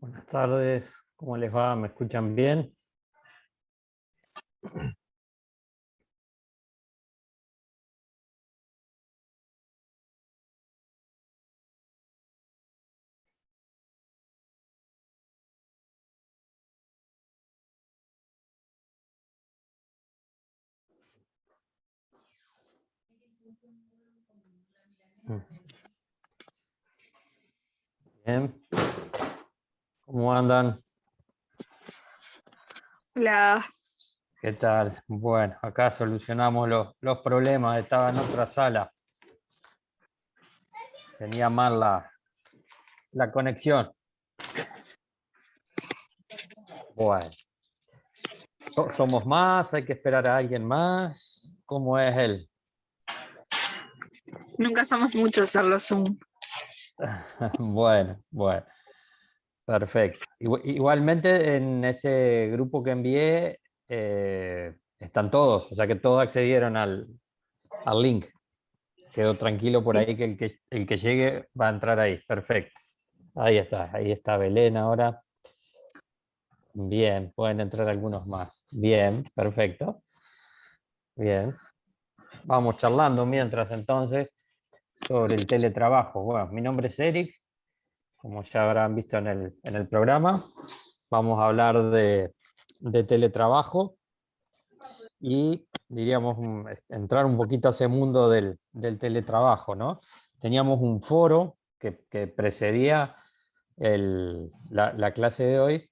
Buenas tardes, ¿cómo les va? ¿Me escuchan bien? Bien. ¿Cómo andan? Hola. ¿Qué tal? Bueno, acá solucionamos los problemas. Estaba en otra sala. Tenía mal la conexión. Bueno, ¿somos más? ¿Hay que esperar a alguien más? ¿Cómo es él? Nunca somos muchos hacerlo Zoom. Bueno, perfecto. Igualmente en ese grupo que envié están todos, o sea que todos accedieron al link. Quedo tranquilo por ahí que el que llegue va a entrar ahí. Perfecto. Ahí está Belén ahora. Bien, pueden entrar algunos más. Bien, perfecto. Bien. Vamos charlando mientras entonces sobre el teletrabajo. Bueno, mi nombre es Eric, como ya habrán visto en el programa. Vamos a hablar de teletrabajo y diríamos entrar un poquito a ese mundo del teletrabajo, ¿no? Teníamos un foro que precedía la clase de hoy.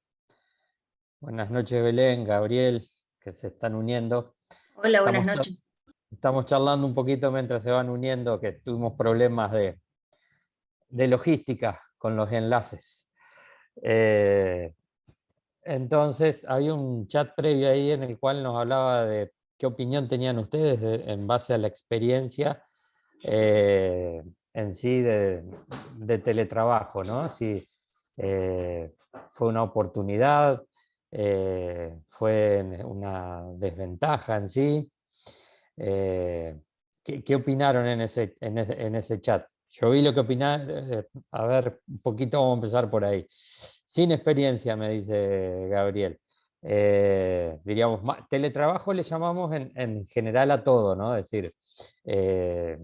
Buenas noches, Belén, Gabriel, que se están uniendo. Hola, buenas Estamos, noches. estamos charlando un poquito mientras se van uniendo, que tuvimos problemas de logística con los enlaces. Entonces, había un chat previo ahí en el cual nos hablaba de qué opinión tenían ustedes en base a la experiencia en sí de teletrabajo, ¿no? Si fue una oportunidad, fue una desventaja en sí. ¿Qué opinaron en ese chat? Yo vi lo que opinaron, a ver, un poquito vamos a empezar por ahí. Sin experiencia, me dice Gabriel. Diríamos, teletrabajo le llamamos en general a todo, ¿no? Es decir, eh,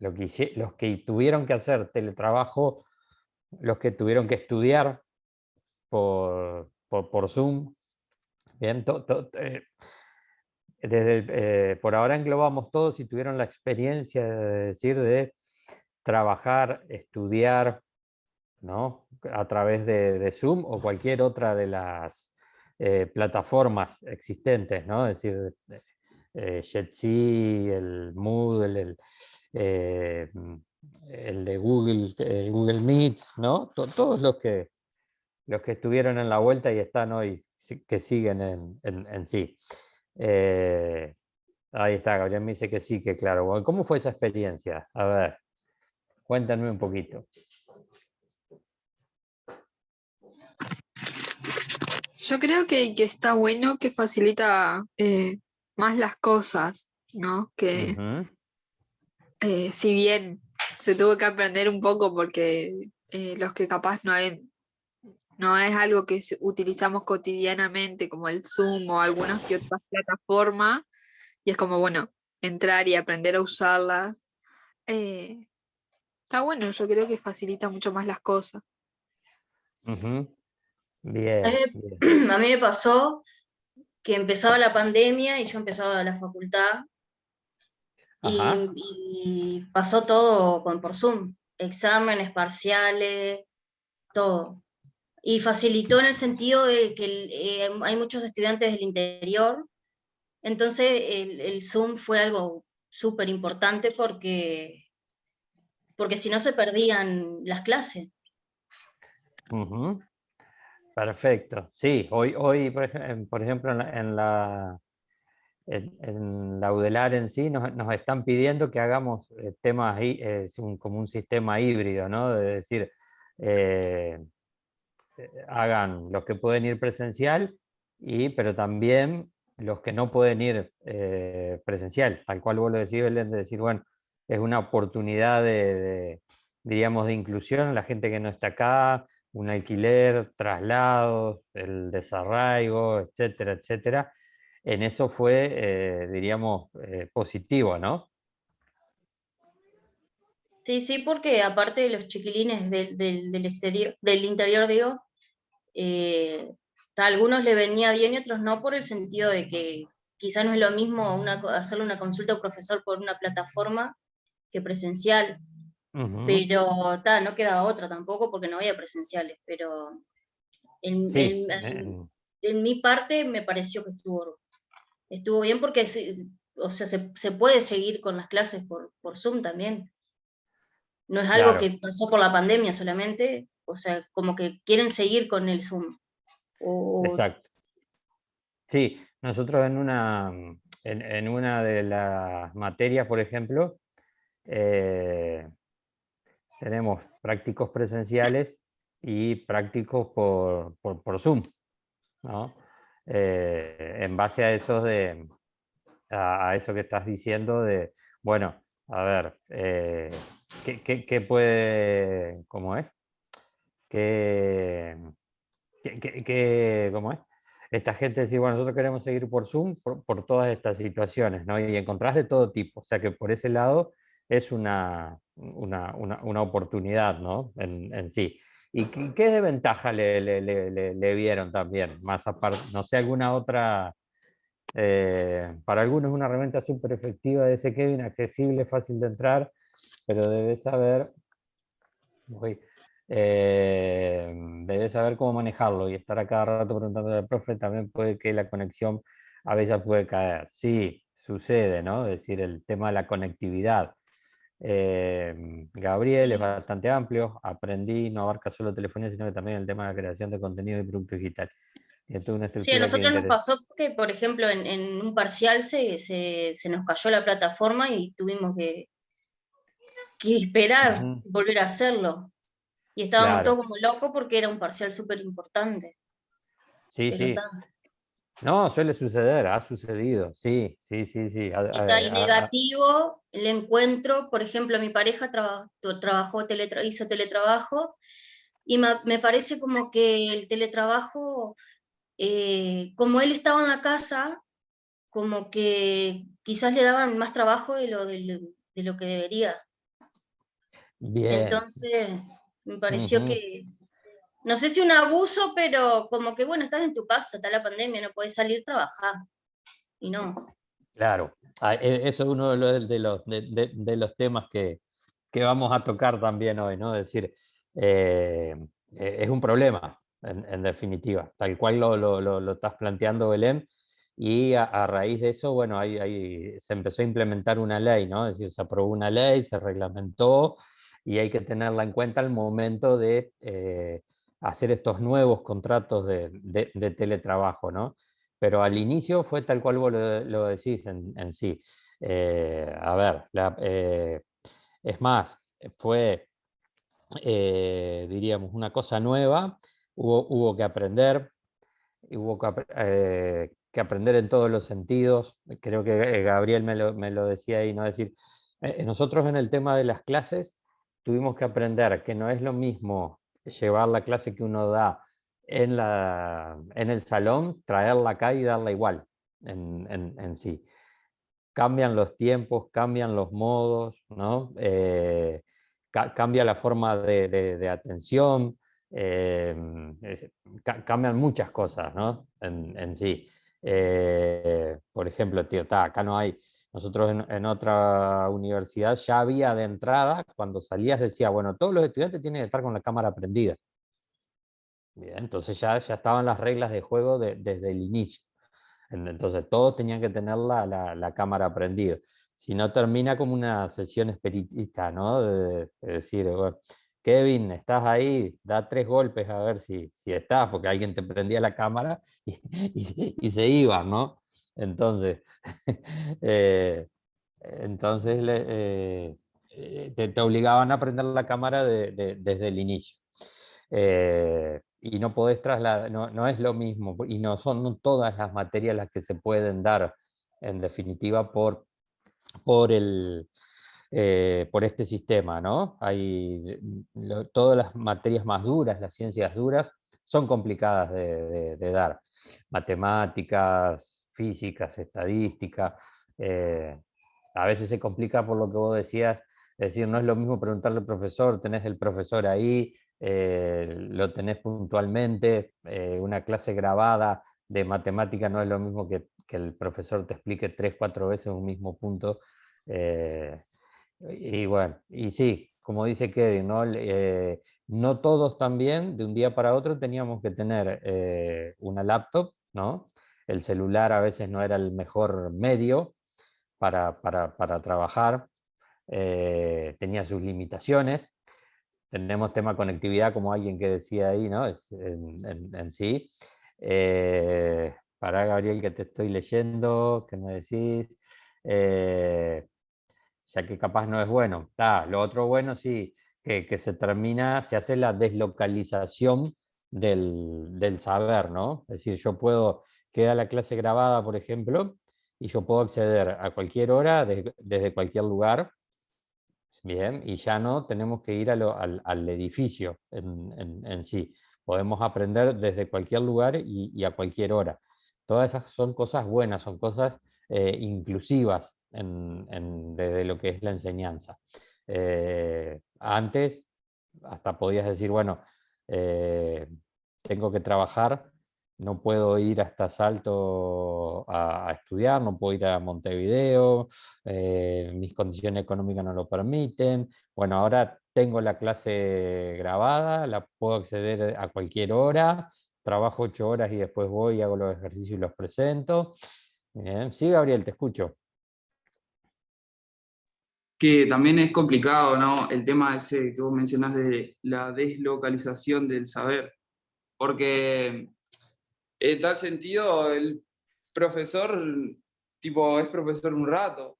los que tuvieron que hacer teletrabajo, los que tuvieron que estudiar por Zoom, bien, por ahora englobamos todos y tuvieron la experiencia de decir de trabajar, estudiar, ¿no? A través de Zoom o cualquier otra de las plataformas existentes, ¿no? Es decir, Jitsi, el Moodle, eh, el de Google, Google Meet, ¿no? Todos los que estuvieron en la vuelta y están hoy, que siguen en sí. Eh, Ahí está, Gabriel me dice que sí, que claro. Bueno, ¿cómo fue esa experiencia? A ver, cuéntame un poquito. Yo creo que está bueno, que facilita más las cosas, ¿no? Que Ujú, si bien se tuvo que aprender un poco porque los que capaz no es algo que utilizamos cotidianamente, como el Zoom o algunas que otras plataformas, y es como, bueno, entrar y aprender a usarlas. eh, Está bueno, yo creo que facilita mucho más las cosas. ujú. A mí, Bien, bien. a mí me pasó que empezaba la pandemia y yo empezaba la facultad Ajá. y pasó todo por Zoom, exámenes, parciales, todo. Y facilitó en el sentido de que hay muchos estudiantes del interior, entonces el Zoom fue algo súper importante porque si no se perdían las clases. Ujú. Perfecto. Sí, hoy por ejemplo, en la UDELAR en sí nos están pidiendo que hagamos temas ahí, como un sistema híbrido, ¿no? De decir, eh, hagan los que pueden ir presencial, pero también los que no pueden ir presencial, tal cual vos lo decís, Belén, de decir, bueno, es una oportunidad diríamos, de inclusión, la gente que no está acá, un alquiler, traslados, el desarraigo, etcétera, etcétera. En eso fue, diríamos, positivo, ¿no? Sí, sí, porque aparte de los chiquilines del exterior, del interior, digo, a algunos le venía bien y otros no, por el sentido de que quizá no es lo mismo hacerle una consulta a un profesor por una plataforma que presencial, Ujú. pero no quedaba otra tampoco porque no había presenciales, pero en, Sí, en mi parte me pareció que estuvo bien porque o sea, se puede seguir con las clases por Zoom también. No es algo claro, que pasó por la pandemia solamente, o sea, como que quieren seguir con el Zoom. O, exacto. Sí, nosotros en una de las materias, por ejemplo, eh, tenemos prácticos presenciales y prácticos por Zoom, ¿no? En base a a eso que estás diciendo de, bueno, a ver, ¿qué puede, cómo es? ¿Qué, cómo es? Esta gente dice, bueno, nosotros queremos seguir por Zoom por todas estas situaciones, ¿no? Y encontrás de todo tipo, o sea que por ese lado es una oportunidad, ¿no? En sí. ¿Y qué desventaja le vieron también? Más aparte, no sé, alguna otra, para algunos es una herramienta súper efectiva de ese Kevin, accesible, fácil de entrar, pero debes saber, uy, debes saber cómo manejarlo y estar a cada rato preguntándole al profe, también puede que la conexión a veces puede caer. Sí, sucede, ¿no? Es decir, el tema de la conectividad. Gabriel es sí. bastante amplio, aprendí, no abarca solo telefonía, sino que también el tema de la creación de contenido y producto digital. Tiene toda una Sí, a estructura que nosotros nos interesa. pasó que, por ejemplo, en un parcial se nos cayó la plataforma y tuvimos que esperar Ujú, y volver a hacerlo. Y estábamos claro, todos como locos porque era un parcial súper importante. sí, Pero sí. No, suele suceder, ha sucedido, sí, sí, sí, sí. y negativo el encuentro, por ejemplo, mi pareja hizo teletrabajo y me parece como que el teletrabajo, como él estaba en la casa, como que quizás le daban más trabajo de lo que debería. Bien. Entonces, me pareció Ujú, que, no sé si un abuso, pero como que, bueno, estás en tu casa, está la pandemia, no puedes salir a trabajar. Y no. claro. Eso es uno de los temas que vamos a tocar también hoy, ¿no? Es decir, es un problema, en definitiva, tal cual lo estás planteando, Belén, y a raíz de eso, bueno, se empezó a implementar una ley, ¿no? Es decir, se aprobó una ley, se reglamentó, y hay que tenerla en cuenta al momento de hacer estos nuevos contratos de teletrabajo, ¿no? Pero al inicio fue tal cual vos lo decís en sí. A ver, es más, fue, diríamos, una cosa nueva, hubo que aprender, hubo que aprender en todos los sentidos. Creo que Gabriel me lo decía ahí, ¿no? Es decir, nosotros en el tema de las clases tuvimos que aprender que no es lo mismo llevar la clase que uno da en el salón, traerla acá y darla igual en sí. Cambian los tiempos, cambian los modos, ¿no? Cambia la forma de atención, eh, cambian muchas cosas, ¿no? En sí. Por ejemplo, tío, acá no hay, nosotros en otra universidad ya había de entrada, cuando salías decía, bueno, todos los estudiantes tienen que estar con la cámara prendida. Bien, entonces ya estaban las reglas de juego desde el inicio. Entonces todos tenían que tener la cámara prendida. Si no, termina como una sesión espiritista, ¿no? De decir, bueno, Kevin, ¿estás ahí? Da 3 golpes a ver si estás, porque alguien te prendía la cámara y se iba, ¿no? Entonces, eh, entonces te obligaban a prender la cámara desde el inicio. Y no podés trasladar, no es lo mismo, y no son todas las materias las que se pueden dar, en definitiva, por por este sistema, ¿no? Todas las materias más duras, las ciencias duras, son complicadas de dar. Matemáticas, físicas, estadística. A veces se complica por lo que vos decías, es decir, no es lo mismo preguntarle al profesor, tenés el profesor ahí, lo tenés puntualmente, una clase grabada de matemática no es lo mismo que el profesor te explique 3, 4 veces un mismo punto. Y bueno, y sí, como dice Kevin, ¿no? No todos también, de un día para otro teníamos que tener una laptop, ¿no? El celular a veces no era el mejor medio para trabajar, tenía sus limitaciones. Tenemos tema conectividad, como alguien que decía ahí, ¿no? En sí. Para Gabriel, que te estoy leyendo, ¿qué me decís? Ya que capaz no es bueno. Lo otro bueno sí, que se termina, se hace la deslocalización del saber, ¿no? Es decir, yo puedo, queda la clase grabada, por ejemplo, y yo puedo acceder a cualquier hora desde cualquier lugar. Bien, y ya no tenemos que ir al edificio en sí. Podemos aprender desde cualquier lugar y a cualquier hora. Todas esas son cosas buenas, son cosas inclusivas desde lo que es la enseñanza. Antes hasta podías decir, bueno, tengo que trabajar, no puedo ir hasta Salto a estudiar, no puedo ir a Montevideo, mis condiciones económicas no lo permiten. Bueno, ahora tengo la clase grabada, la puedo acceder a cualquier hora, trabajo 8 horas y después voy y hago los ejercicios y los presento. Bien. Sí, Gabriel, te escucho. Que también es complicado, ¿no? El tema ese que vos mencionás de la deslocalización del saber, porque en tal sentido el profesor, tipo, es profesor un rato,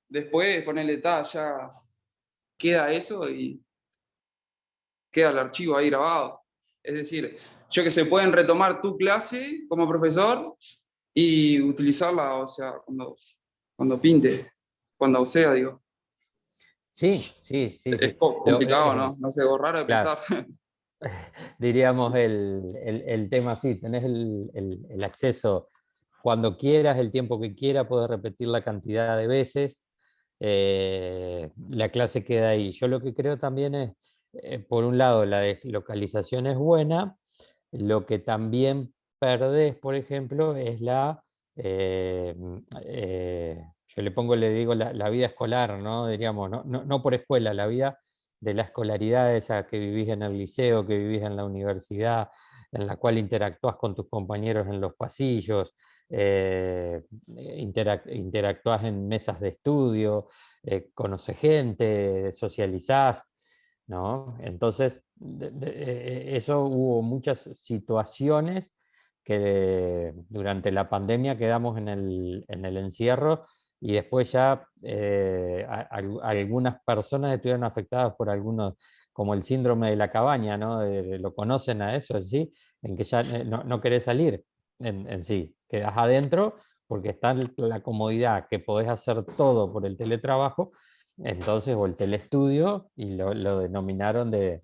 después ponerle ya queda eso y queda el archivo ahí grabado. Es decir, yo que sé, pueden retomar tu clase como profesor y utilizarla, o sea, cuando pinte, cuando sea, digo. Sí, sí, sí, Es sí. complicado, ¿no? No sé, algo raro de Claro. pensar. Diríamos el tema así, tenés el acceso cuando quieras, el tiempo que quieras, puedes repetir la cantidad de veces, la clase queda ahí. Yo lo que creo también es, por un lado, la deslocalización es buena, lo que también perdés, por ejemplo, es yo le digo la vida escolar, ¿no? Diríamos, no por escuela, la vida de la escolaridad esa que vivís en el liceo, que vivís en la universidad, en la cual interactúas con tus compañeros en los pasillos, interactúas en mesas de estudio, conoces gente, socializás, ¿no? Entonces, eso hubo muchas situaciones que durante la pandemia quedamos en el encierro y después ya algunas personas estuvieron afectadas por algunos, como el síndrome de la cabaña, ¿no? Lo conocen a eso, ¿sí? En que ya no querés salir en sí, quedás adentro porque está la comodidad que podés hacer todo por el teletrabajo, entonces, o el telestudio, y lo denominaron de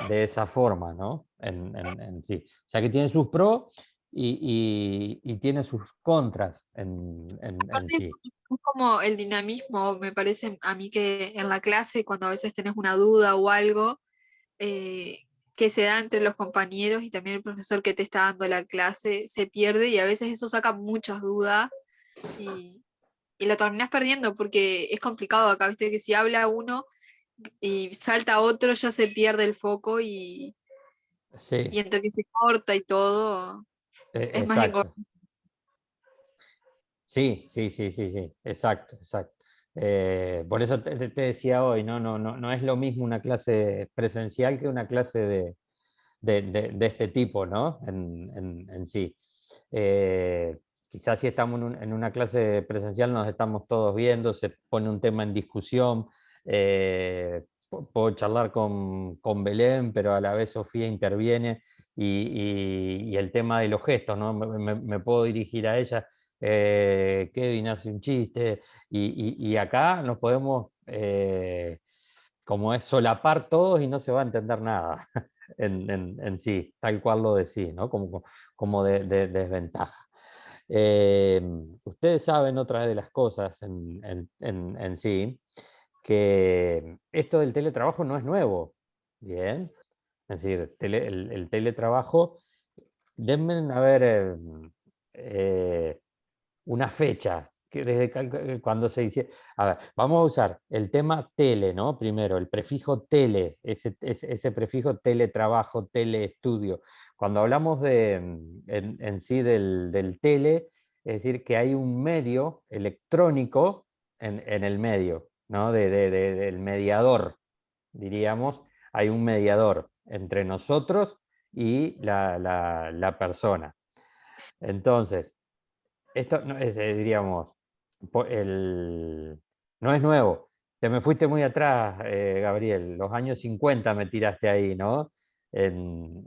esa forma, ¿no? En sí. O sea que tiene sus pros y tiene sus contras en Aparte, sí. es como el dinamismo, me parece a mí que en la clase, cuando a veces tenés una duda o algo, eh, que se da entre los compañeros y también el profesor que te está dando la clase, se pierde y a veces eso saca muchas dudas y, y lo terminás perdiendo porque es complicado acá, viste que si habla uno y salta otro ya se pierde el foco y Sí, entre que se corta y todo, es más exacto. engorroso. Sí, sí, sí, sí, sí, exacto, exacto. Por eso te decía hoy, no es lo mismo una clase presencial que una clase de este tipo, ¿no? En sí. Eh, Quizás si estamos en una clase presencial nos estamos todos viendo, se pone un tema en discusión, puedo charlar con Belén, pero a la vez Sofía interviene y el tema de los gestos, ¿no? Me puedo dirigir a ella Kevin hace un chiste, y acá nos podemos, como es, solapar todos y no se va a entender nada en sí, tal cual lo decís, ¿no? Como de desventaja. Ustedes saben otra de las cosas en sí, que esto del teletrabajo no es nuevo, ¿bien? Es decir, el teletrabajo, denme a ver una fecha, que cuando se dice, a ver, vamos a usar el tema tele, ¿no? Primero, el prefijo tele, ese prefijo teletrabajo, teleestudio. Cuando hablamos en sí del tele, es decir, que hay un medio electrónico en el medio, ¿no? Del mediador, diríamos, hay un mediador entre nosotros y la persona. Entonces, esto no es, diríamos, no es nuevo. Te me fuiste muy atrás, Gabriel. Los años 50 me tiraste ahí, ¿no? No, yo En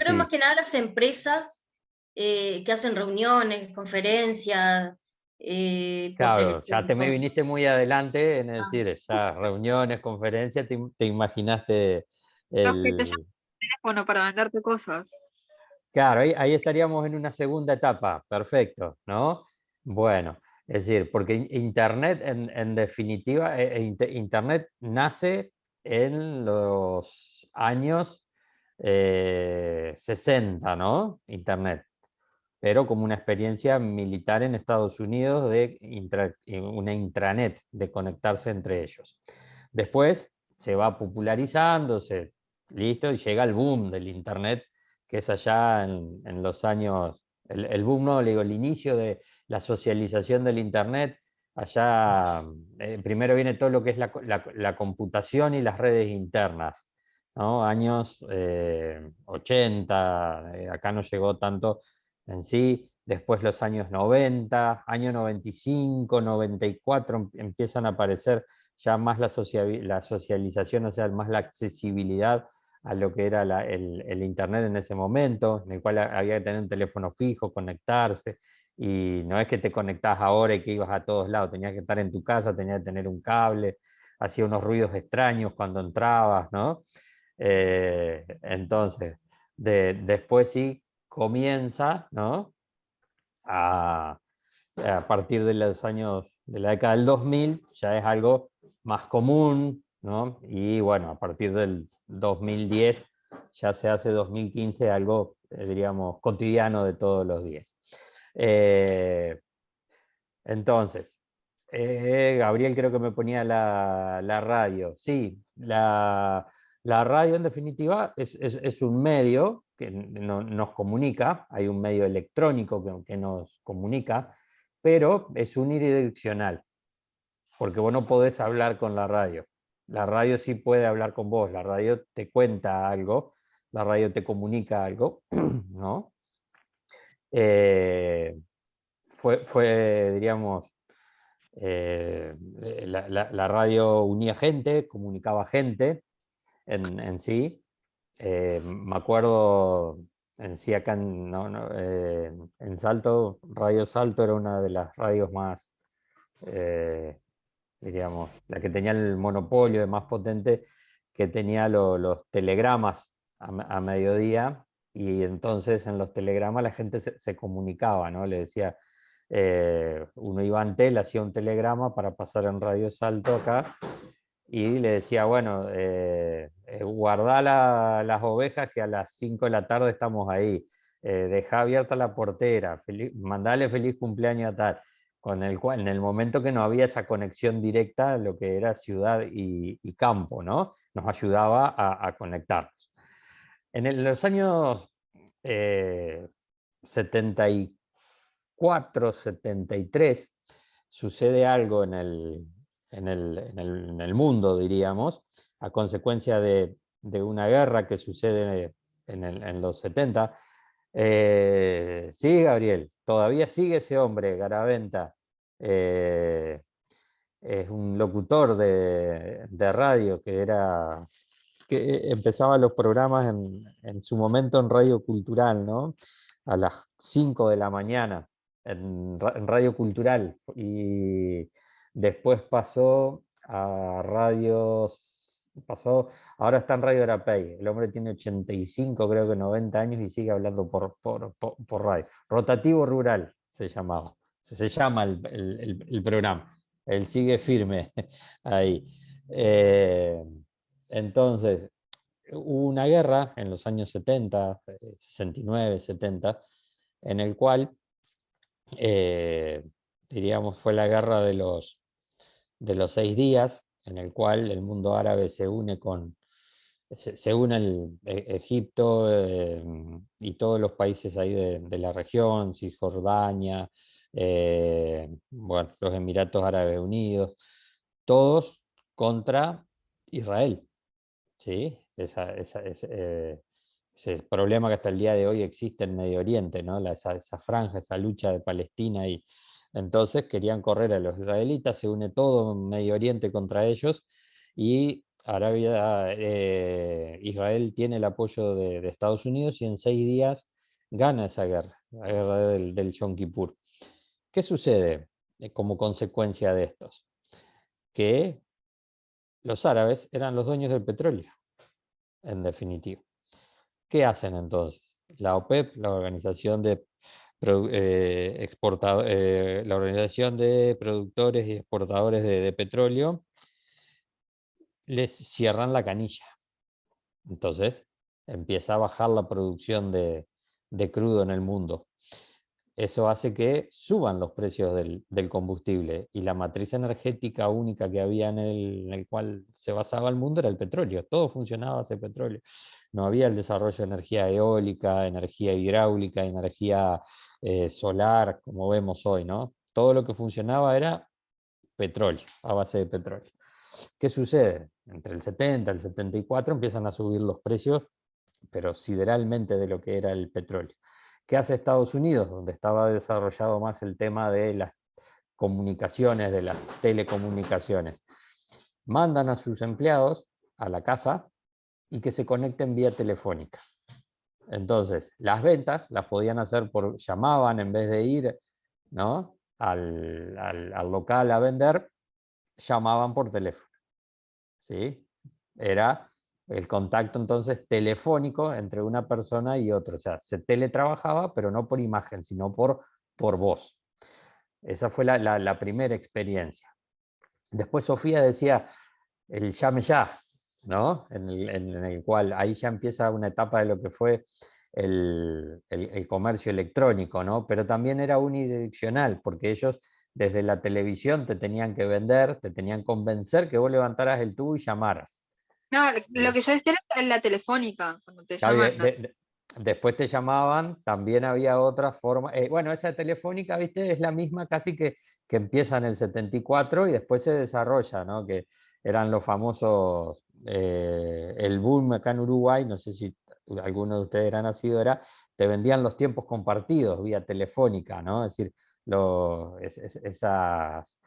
creo más sí. que nada las empresas que hacen reuniones, conferencias, por Claro, ya te me viniste muy adelante en decir, ya reuniones, conferencias, te imaginaste Los que te llaman el... por teléfono para venderte cosas. Claro, ahí estaríamos en una segunda etapa, perfecto, ¿no? Bueno, es decir, porque Internet en definitiva, Internet nace en los años 60, ¿no? Internet, pero como una experiencia militar en Estados Unidos de una intranet, de conectarse entre ellos. Después se va popularizando, listo, y llega el boom del Internet, que es allá en los años, el boom no, le digo, el inicio de la socialización del Internet, allá primero viene todo lo que es la computación y las redes internas, ¿no? Años 80, acá no llegó tanto en sí, después los años 90, año 95, 94 empiezan a aparecer ya más la socialización, o sea, más la accesibilidad a lo que era el Internet en ese momento, en el cual había que tener un teléfono fijo, conectarse, y no es que te conectás ahora y que ibas a todos lados, tenías que estar en tu casa, tenías que tener un cable, hacía unos ruidos extraños cuando entrabas, ¿no? Entonces, después sí comienza, ¿no? A partir de los años, de la década del 2000, ya es algo más común, ¿no? Y bueno, a partir del 2010 ya se hace 2015 algo, diríamos, cotidiano de todos los días. Entonces, Gabriel creo que me ponía la radio. Sí, la radio en definitiva es un medio que nos comunica, hay un medio electrónico que nos comunica, pero es unidireccional, porque vos no podés hablar con la radio. La radio sí puede hablar con vos, la radio te cuenta algo, la radio te comunica algo, ¿no? Diríamos, la radio unía gente, comunicaba gente en sí. Me acuerdo en sí acá en Salto, Radio Salto era una de las radios más, diríamos, la que tenía el monopolio de más potente, que tenía los telegramas a mediodía, y entonces en los telegramas la gente se comunicaba, ¿no? Le decía, uno iba a Antel, hacía un telegrama para pasar en Radio Salto acá, y le decía, bueno, guardá las ovejas que a las 5 de la tarde estamos ahí, dejá abierta la portera, mandale feliz cumpleaños a tal, con el cual en el momento que no había esa conexión directa, lo que era ciudad y campo, ¿no? Nos ayudaba a conectarnos. Los años 74, 73, sucede algo en el mundo, diríamos, a consecuencia de una guerra que sucede en los 70. Sí, Gabriel, todavía sigue ese hombre, Garaventa. Es un locutor de radio que empezaba los programas en su momento en Radio Cultural, ¿no? A las 5 de la mañana. en Radio Cultural, y después pasó a ahora está en Radio Arapey. El hombre tiene 85, creo que 90 años y sigue hablando por radio. Rotativo Rural se llamaba, se llama el programa. Él sigue firme ahí. Entonces, hubo una guerra en los años 70, 69, 70, en el cual, diríamos, fue la guerra de los 6 días, en el cual el mundo árabe se une se une Egipto, y todos los países ahí de la región, Cisjordania, bueno, los Emiratos Árabes Unidos, todos contra Israel. ¿Sí? Ese problema que hasta el día de hoy existe en Medio Oriente, ¿no? Esa franja, esa lucha de Palestina, y entonces querían correr a los israelitas, se une todo Medio Oriente contra ellos, y Israel tiene el apoyo de Estados Unidos, y en 6 días gana esa guerra, la guerra del Yom Kippur. ¿Qué sucede como consecuencia de estos? Que los árabes eran los dueños del petróleo, en definitiva. ¿Qué hacen entonces? La OPEP, la Organización de la Organización de Productores y Exportadores de Petróleo, les cierran la canilla. Entonces empieza a bajar la producción de crudo en el mundo. Eso hace que suban los precios del combustible, y la matriz energética única que había en el cual se basaba el mundo era el petróleo. Todo funcionaba a ese petróleo. No había el desarrollo de energía eólica, energía hidráulica, energía solar, como vemos hoy, ¿no? Todo lo que funcionaba era petróleo, a base de petróleo. ¿Qué sucede? Entre el 70 y el 74 empiezan a subir los precios, pero sideralmente, de lo que era el petróleo. ¿Qué hace Estados Unidos? Donde estaba desarrollado más el tema de las comunicaciones, de las telecomunicaciones. Mandan a sus empleados a la casa y que se conecten vía telefónica. Entonces, las ventas las podían hacer llamaban en vez de ir, ¿no?, al local a vender, llamaban por teléfono. ¿Sí? Era el contacto entonces telefónico entre una persona y otra. O sea, se teletrabajaba, pero no por imagen, sino por voz. Esa fue la primera experiencia. Después Sofía decía el llame ya, ¿no? En el cual ahí ya empieza una etapa de lo que fue el comercio electrónico, ¿no? Pero también era unidireccional, porque ellos desde la televisión te tenían que vender, te tenían que convencer que vos levantaras el tubo y llamaras. No, lo que yo decía era la telefónica, cuando te Está llaman. bien, después te llamaban, también había otra forma. Bueno, esa telefónica, viste, es la misma casi que empieza en el 74 y después se desarrolla, ¿no? Que eran los famosos, el boom acá en Uruguay, no sé si alguno de ustedes era nacido, te vendían los tiempos compartidos vía telefónica, ¿no? Es decir, esas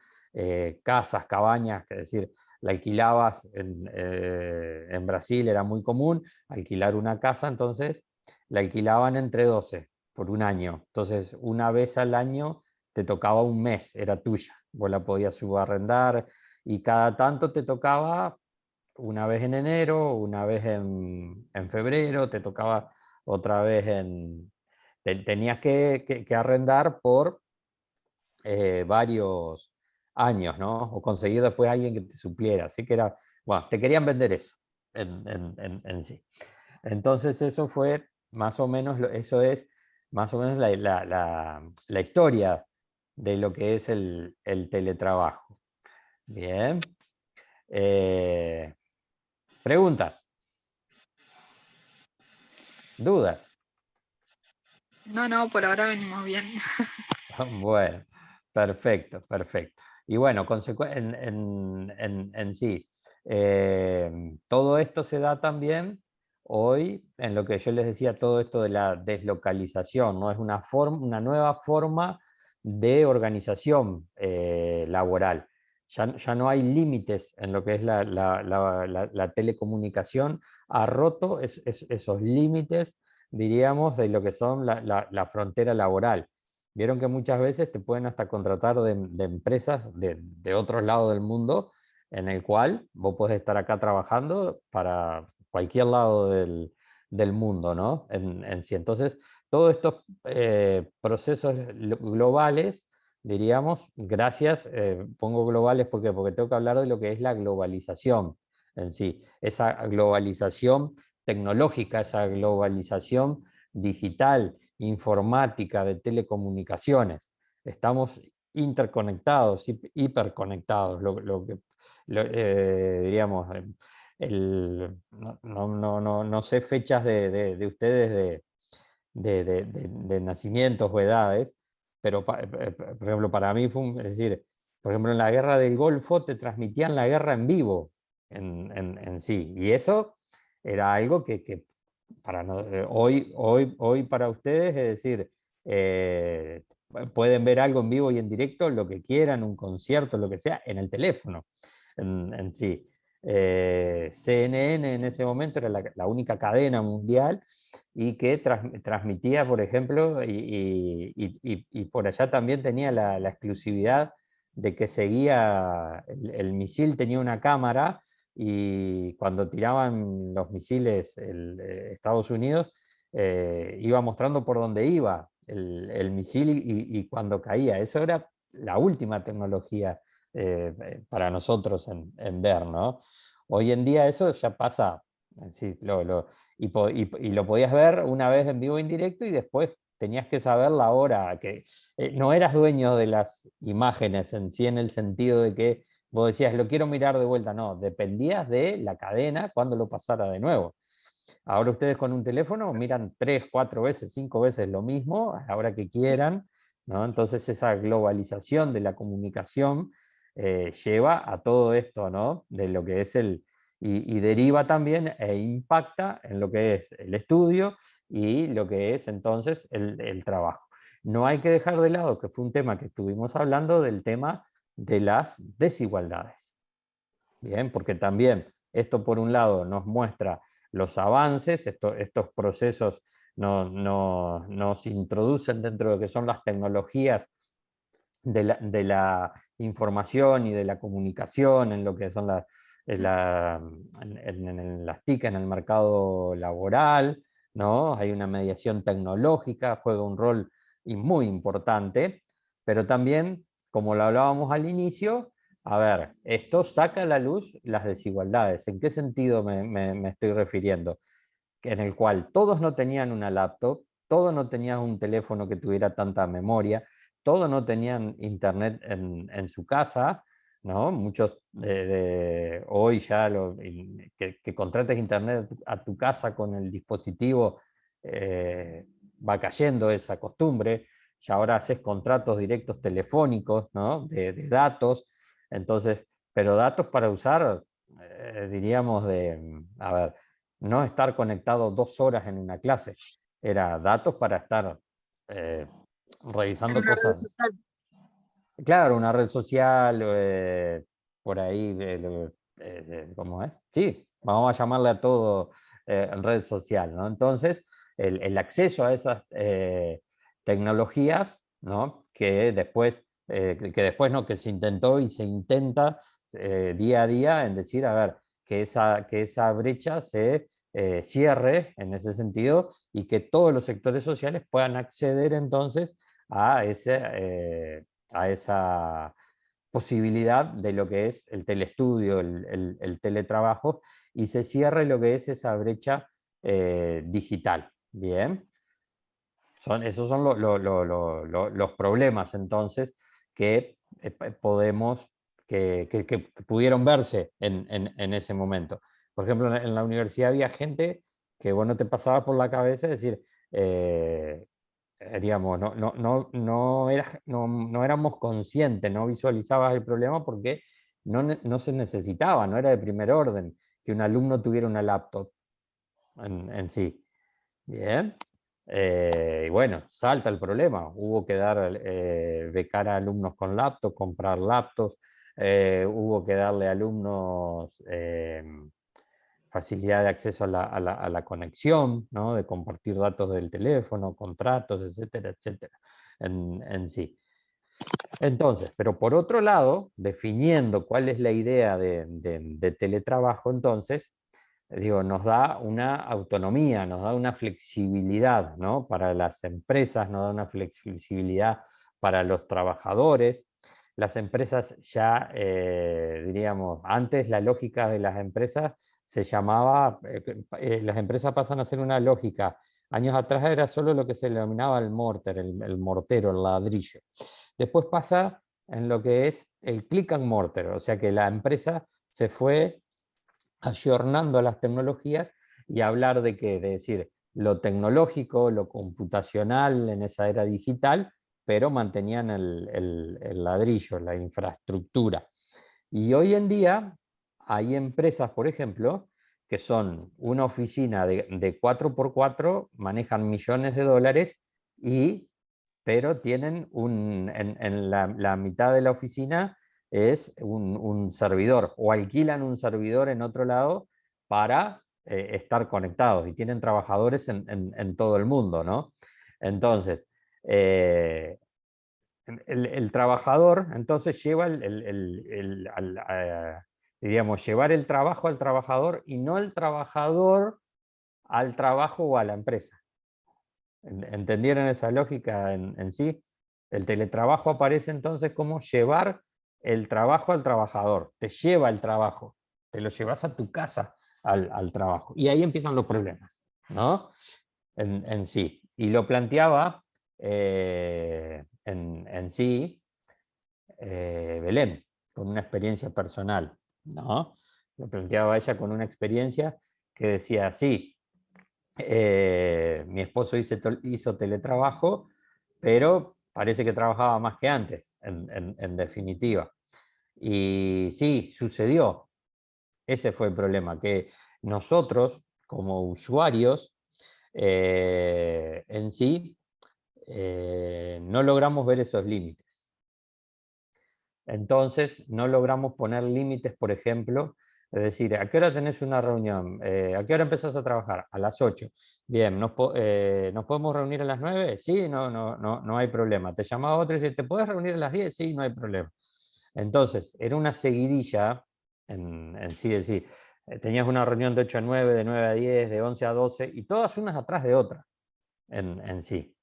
casas, cabañas, es decir, la alquilabas en Brasil, era muy común alquilar una casa, entonces la alquilaban entre 12 por un año. Entonces, una vez al año te tocaba un mes, era tuya. Vos la podías subarrendar, y cada tanto te tocaba, una vez en enero, una vez en febrero, te tocaba otra vez tenías que arrendar por varios años, ¿no? O conseguir después a alguien que te supliera. Así que era, bueno, te querían vender eso en sí. Entonces eso fue más o menos, eso es más o menos la historia de lo que es el teletrabajo. Bien. ¿Preguntas? ¿Dudas? No, por ahora venimos bien. Bueno, perfecto, perfecto. Y bueno, en sí, todo esto se da también hoy, en lo que yo les decía, todo esto de la deslocalización, ¿no? Es una nueva forma de organización laboral. Ya no hay límites en lo que es la telecomunicación, ha roto esos límites, diríamos, de lo que son la frontera laboral. vieron que muchas veces te pueden hasta contratar de empresas de otros lados del mundo, en el cual vos podés estar acá trabajando para cualquier lado del mundo, ¿no? En sí. Entonces, todos estos procesos globales, diríamos, gracias, pongo globales porque tengo que hablar de lo que es la globalización en sí, esa globalización tecnológica, esa globalización digital, informática, de telecomunicaciones. Estamos interconectados, hiperconectados, diríamos, no sé fechas de ustedes de nacimientos o edades, pero por ejemplo para mí es decir, por ejemplo en la guerra del Golfo te transmitían la guerra en vivo en sí, y eso era algo que para hoy para ustedes, es decir, eh, pueden ver algo en vivo y en directo, lo que quieran, un concierto, lo que sea, en el teléfono en sí. CNN en ese momento era la única cadena mundial y que transmitía, por ejemplo, y por allá también tenía la exclusividad de que seguía, el misil tenía una cámara y cuando tiraban los misiles Estados Unidos, iba mostrando por dónde iba el misil y cuando caía. Eso era la última tecnología para nosotros en ver, ¿no? Hoy en día eso ya pasa, sí, y lo podías ver una vez en vivo en directo y después tenías que saber la hora, que no eras dueño de las imágenes en sí en el sentido de que vos decías, lo quiero mirar de vuelta, no, dependías de la cadena cuando lo pasara de nuevo. Ahora ustedes con un teléfono miran 3, 4 veces, 5 veces lo mismo a la hora que quieran, ¿no? Entonces esa globalización de la comunicación lleva a todo esto, ¿no? De lo que es y deriva también e impacta en lo que es el estudio y lo que es entonces el trabajo. No hay que dejar de lado, que fue un tema que estuvimos hablando, del tema de las desigualdades. Bien, porque también esto por un lado nos muestra los avances, estos procesos nos introducen dentro de lo que son las tecnologías de la información y de la comunicación, en lo que son en las TIC, en el mercado laboral, ¿no? Hay una mediación tecnológica, juega un rol muy importante, pero también, como lo hablábamos al inicio, a ver, esto saca a la luz las desigualdades. ¿En qué sentido me estoy refiriendo? En el cual todos no tenían una laptop, todos no tenían un teléfono que tuviera tanta memoria, todos no tenían internet en su casa, ¿no? Muchos hoy ya que contrates internet a tu casa con el dispositivo, va cayendo esa costumbre. Ya ahora haces contratos directos telefónicos, ¿no? De datos, entonces, pero datos para usar, diríamos, a ver, no estar conectado 2 horas en una clase, era datos para estar En revisando una red cosas. social. Claro, una red social, por ahí, ¿cómo es? Sí, vamos a llamarle a todo red social, ¿no? Entonces, el acceso a esas tecnologías, ¿no? Que después no, que se intentó y se intenta día a día en decir, a ver, que esa brecha se cierre en ese sentido y que todos los sectores sociales puedan acceder entonces a esa posibilidad de lo que es el telestudio, el teletrabajo, y se cierre lo que es esa brecha digital. Bien, esos son los problemas entonces que podemos, que pudieron verse en ese momento. Por ejemplo, en la universidad había gente que bueno, te pasaba por la cabeza decir, digamos, no éramos conscientes, no visualizabas el problema porque no se necesitaba, no era de primer orden que un alumno tuviera una laptop en sí. Bien. Y bueno, salta el problema. Hubo que becar a alumnos con laptop, comprar laptops, hubo que darle a alumnos facilidad de acceso a la conexión, ¿no? De compartir datos del teléfono, contratos, etcétera, etcétera. en sí. Entonces, pero por otro lado, definiendo cuál es la idea de teletrabajo, entonces, digo, nos da una autonomía, nos da una flexibilidad, ¿no? Para las empresas, nos da una flexibilidad para los trabajadores. Las empresas ya, diríamos, antes la lógica de las empresas se llamaba, las empresas pasan a ser una lógica. Años atrás era solo lo que se denominaba el mortar, el mortero, el ladrillo. Después pasa en lo que es el click and mortar, o sea que la empresa se fue ayornando a las tecnologías y hablar de qué, de decir, lo tecnológico, lo computacional en esa era digital, pero mantenían el ladrillo, la infraestructura. Y hoy en día hay empresas, por ejemplo, que son una oficina de 4x4, manejan millones de dólares, pero tienen en la mitad de la oficina es un servidor, o alquilan un servidor en otro lado para estar conectados, y tienen trabajadores en todo el mundo, ¿no? Entonces, el trabajador entonces lleva diríamos, llevar el trabajo al trabajador y no el trabajador al trabajo o a la empresa. ¿Entendieron esa lógica en sí? El teletrabajo aparece entonces como llevar el trabajo al trabajador. Te lleva el trabajo, te lo llevas a tu casa al trabajo. Y ahí empiezan los problemas, ¿no? En sí. Y lo planteaba en sí Belén, con una experiencia personal, ¿no? Lo planteaba ella con una experiencia que decía, sí, mi esposo hizo teletrabajo, pero parece que trabajaba más que antes, en definitiva. Y sí, sucedió. Ese fue el problema, que nosotros, como usuarios, en sí, no logramos ver esos límites. Entonces, no logramos poner límites, por ejemplo, es decir, ¿a qué hora tenés una reunión? ¿A qué hora empezás a trabajar? A las 8. Bien, ¿nos podemos reunir a las 9? Sí, no hay problema. Te llamaba otro y dice, ¿te puedes reunir a las 10? Sí, no hay problema. Entonces, era una seguidilla en sí, es decir, tenías una reunión de 8 a 9, de 9 a 10, de 11 a 12, y todas unas atrás de otra en sí.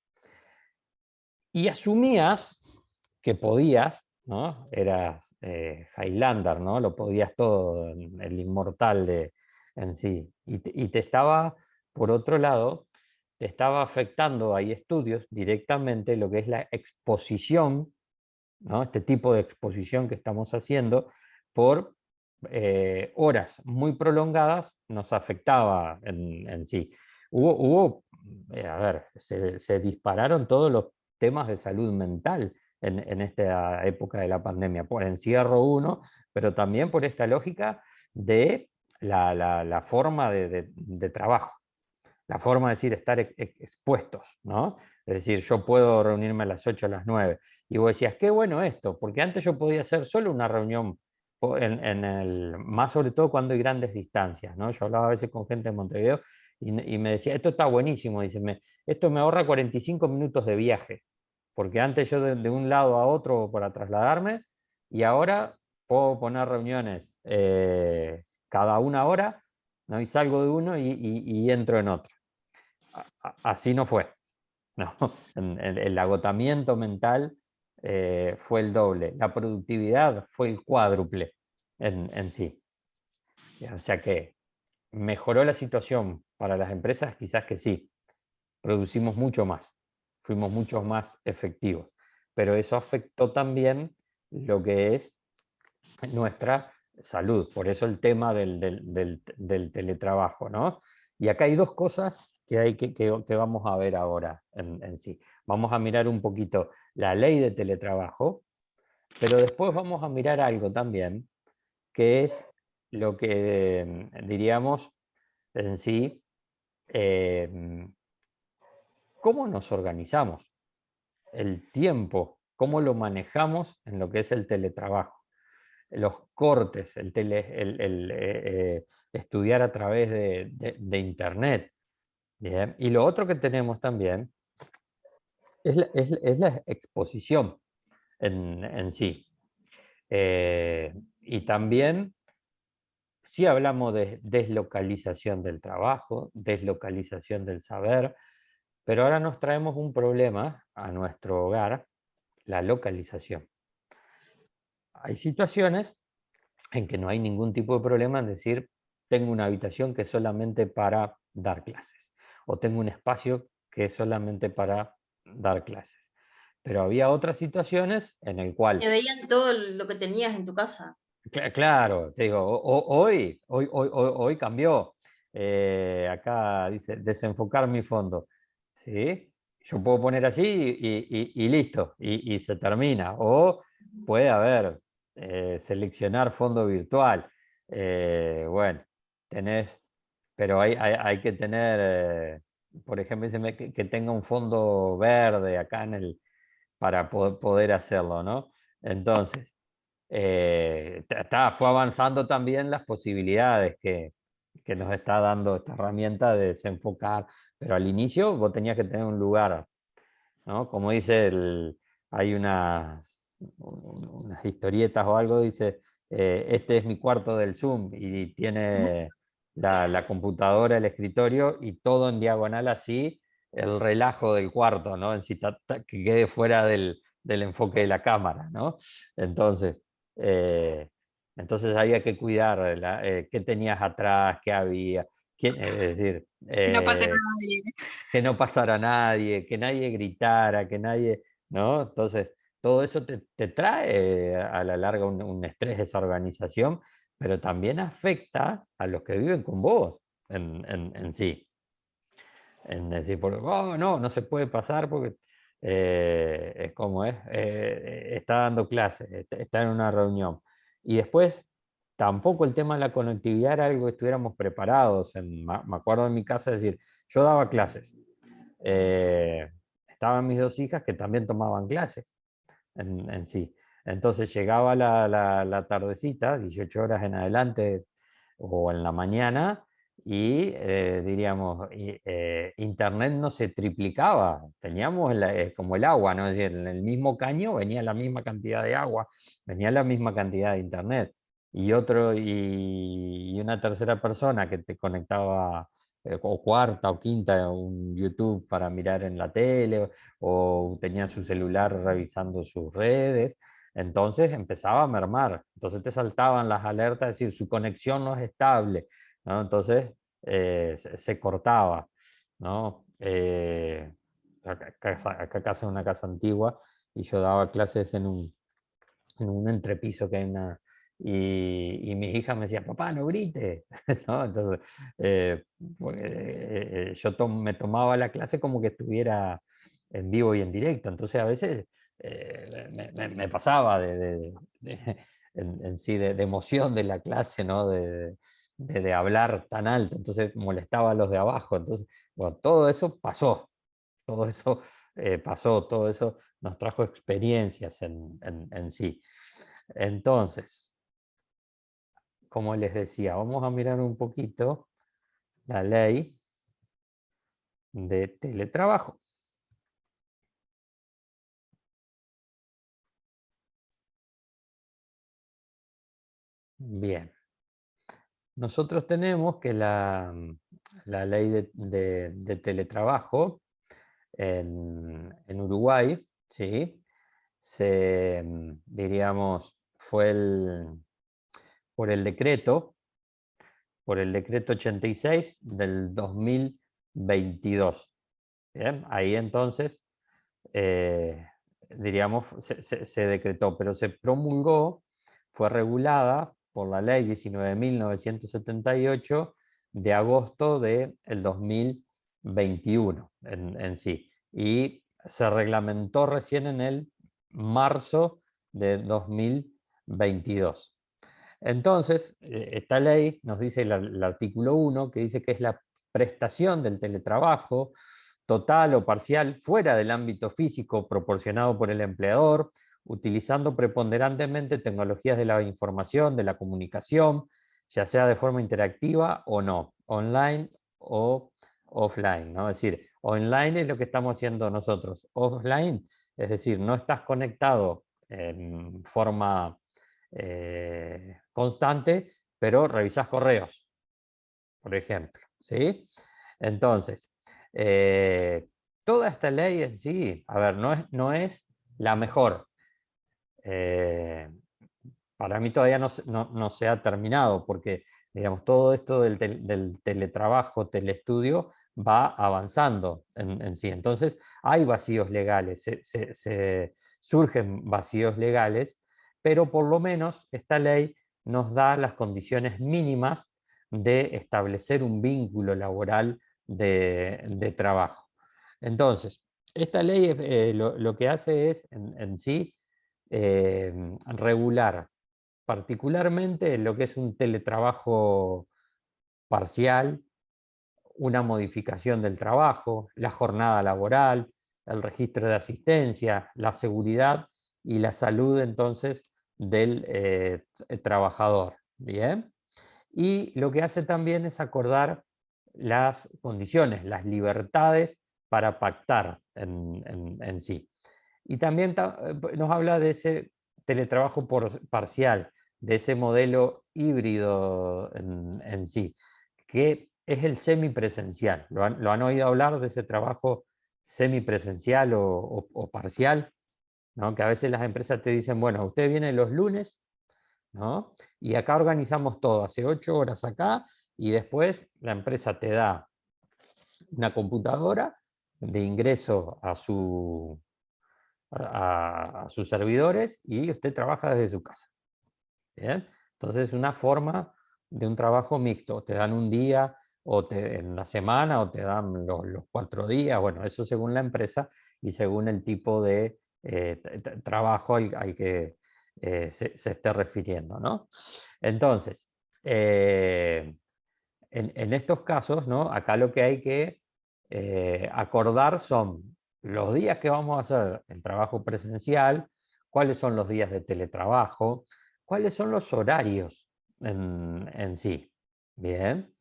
Y asumías que podías, ¿no? Eras Highlander, ¿no? Lo podías todo, el inmortal en sí. Y te estaba, por otro lado, te estaba afectando, hay estudios directamente, lo que es la exposición, ¿no? Este tipo de exposición que estamos haciendo por horas muy prolongadas nos afectaba en sí. A ver, se dispararon todos los temas de salud mental en esta época de la pandemia, por encierro uno, pero también por esta lógica de la forma de trabajo, la forma de decir estar expuestos, ¿no? Es decir, yo puedo reunirme a las 8 a las 9, y vos decías, qué bueno esto, porque antes yo podía hacer solo una reunión, más sobre todo cuando hay grandes distancias, ¿no? Yo hablaba a veces con gente de Montevideo y me decía, esto está buenísimo, dice, esto me ahorra 45 minutos de viaje, porque antes yo de un lado a otro para trasladarme, y ahora puedo poner reuniones cada una hora, ¿no? Y salgo de uno y entro en otro. Así no fue, ¿no? El agotamiento mental fue el doble, la productividad fue el cuádruple en sí. O sea que mejoró la situación para las empresas, quizás que sí, producimos mucho más, fuimos mucho más efectivos, pero eso afectó también lo que es nuestra salud, por eso el tema del teletrabajo, ¿no? Y acá hay dos cosas que vamos a ver ahora en sí. Vamos a mirar un poquito la ley de teletrabajo, pero después vamos a mirar algo también, que es lo que diríamos en sí, cómo nos organizamos, el tiempo, cómo lo manejamos en lo que es el teletrabajo, los cortes, estudiar a través de internet. ¿Bien? Y lo otro que tenemos también es la exposición en sí. Y también, si hablamos de deslocalización del trabajo, deslocalización del saber, pero ahora nos traemos un problema a nuestro hogar, la localización. Hay situaciones en que no hay ningún tipo de problema en decir, tengo una habitación que es solamente para dar clases, o tengo un espacio que es solamente para dar clases. Pero había otras situaciones en el cual... Te veían todo lo que tenías en tu casa. Claro, te digo, hoy cambió. Acá dice, desenfocar mi fondo. ¿Sí? Yo puedo poner así y listo, y se termina. O puede haber seleccionar fondo virtual. Bueno, tenés, pero hay que tener, por ejemplo, que tenga un fondo verde acá para poder hacerlo, ¿no? Entonces, fue avanzando también las posibilidades que nos está dando esta herramienta de desenfocar, pero al inicio vos tenías que tener un lugar, ¿no? Como dice, hay unas historietas o algo, dice, este es mi cuarto del Zoom, y tiene la computadora, el escritorio, y todo en diagonal así, el relajo del cuarto, ¿no? En sí, que quede fuera del enfoque de la cámara, ¿no? Entonces, eh, entonces había que cuidar qué tenías atrás, qué había, es decir, Que no pase nada bien. que no pasara nadie, que nadie gritara, que nadie, ¿no? Entonces, todo eso te trae a la larga un estrés, esa organización, pero también afecta a los que viven con vos en sí. En decir, oh, no se puede pasar porque es como es, está dando clases, está en una reunión. Y después, tampoco el tema de la conectividad era algo que estuviéramos preparados. Me acuerdo en mi casa decir, yo daba clases. eh, Estaban mis dos hijas que también tomaban clases en sí. Entonces llegaba la tardecita, 18 horas en adelante o en la mañana, y diríamos, internet no se triplicaba, teníamos como el agua, ¿no? Es decir, en el mismo caño venía la misma cantidad de agua, venía la misma cantidad de internet, y una tercera persona que te conectaba, o cuarta o quinta, un YouTube para mirar en la tele, o tenía su celular revisando sus redes. Entonces empezaba a mermar, entonces te saltaban las alertas, es decir, su conexión no es estable, ¿no? Entonces se cortaba, ¿no? Acá casa es una casa antigua, y yo daba clases en un entrepiso que hay y mis hijas me decían, papá, no grites, ¿no? Entonces, me tomaba la clase como que estuviera en vivo y en directo, entonces a veces me pasaba en sí de emoción de la clase, ¿no? De hablar tan alto, entonces molestaba a los de abajo, entonces, bueno, todo eso pasó, todo eso pasó, todo eso nos trajo experiencias en sí. Entonces, como les decía, vamos a mirar un poquito la ley de teletrabajo. Bien. Nosotros tenemos que la ley de teletrabajo en Uruguay, ¿sí? Diríamos, fue por el decreto 86 del 2022. Bien, ahí entonces, diríamos, se decretó, pero se promulgó, fue regulada por la ley 19.978 de agosto del 2021 en sí. Y se reglamentó recién en el marzo de 2022. Entonces, esta ley nos dice el artículo 1, que dice que es la prestación del teletrabajo total o parcial fuera del ámbito físico proporcionado por el empleador, utilizando preponderantemente tecnologías de la información, de la comunicación, ya sea de forma interactiva o no, online o offline, ¿no? Es decir, Online es lo que estamos haciendo nosotros. Offline, es decir, no estás conectado en forma constante, pero revisás correos, por ejemplo, ¿sí? Entonces, toda esta ley en sí, a ver, no es la mejor. Para mí todavía no se ha terminado, porque digamos, todo esto del teletrabajo, telestudio, va avanzando en sí. Entonces, hay vacíos legales, surgen vacíos legales, pero por lo menos esta ley nos da las condiciones mínimas de establecer un vínculo laboral de trabajo. Entonces, esta ley lo que hace es, en sí, regular particularmente lo que es un teletrabajo parcial, una modificación del trabajo, la jornada laboral, el registro de asistencia, la seguridad y la salud entonces del trabajador. ¿Bien? Y lo que hace también es acordar las condiciones, las libertades para pactar en sí. Y también nos habla de ese teletrabajo parcial, de ese modelo híbrido en sí, que es el semipresencial. ¿Lo han oído hablar de ese trabajo semipresencial o parcial? ¿No? Que a veces las empresas te dicen, bueno, usted viene los lunes, ¿no? Y acá organizamos todo, hace 8 horas acá, y después la empresa te da una computadora de ingreso a sus servidores y usted trabaja desde su casa. ¿Bien? Entonces es una forma de un trabajo mixto. Te dan un día en la semana o te dan los 4 días. Bueno, eso según la empresa y según el tipo de trabajo al que se esté refiriendo, ¿no? Entonces, en estos casos, ¿no? Acá lo que hay que acordar son los días que vamos a hacer el trabajo presencial, cuáles son los días de teletrabajo, cuáles son los horarios en sí. Bien,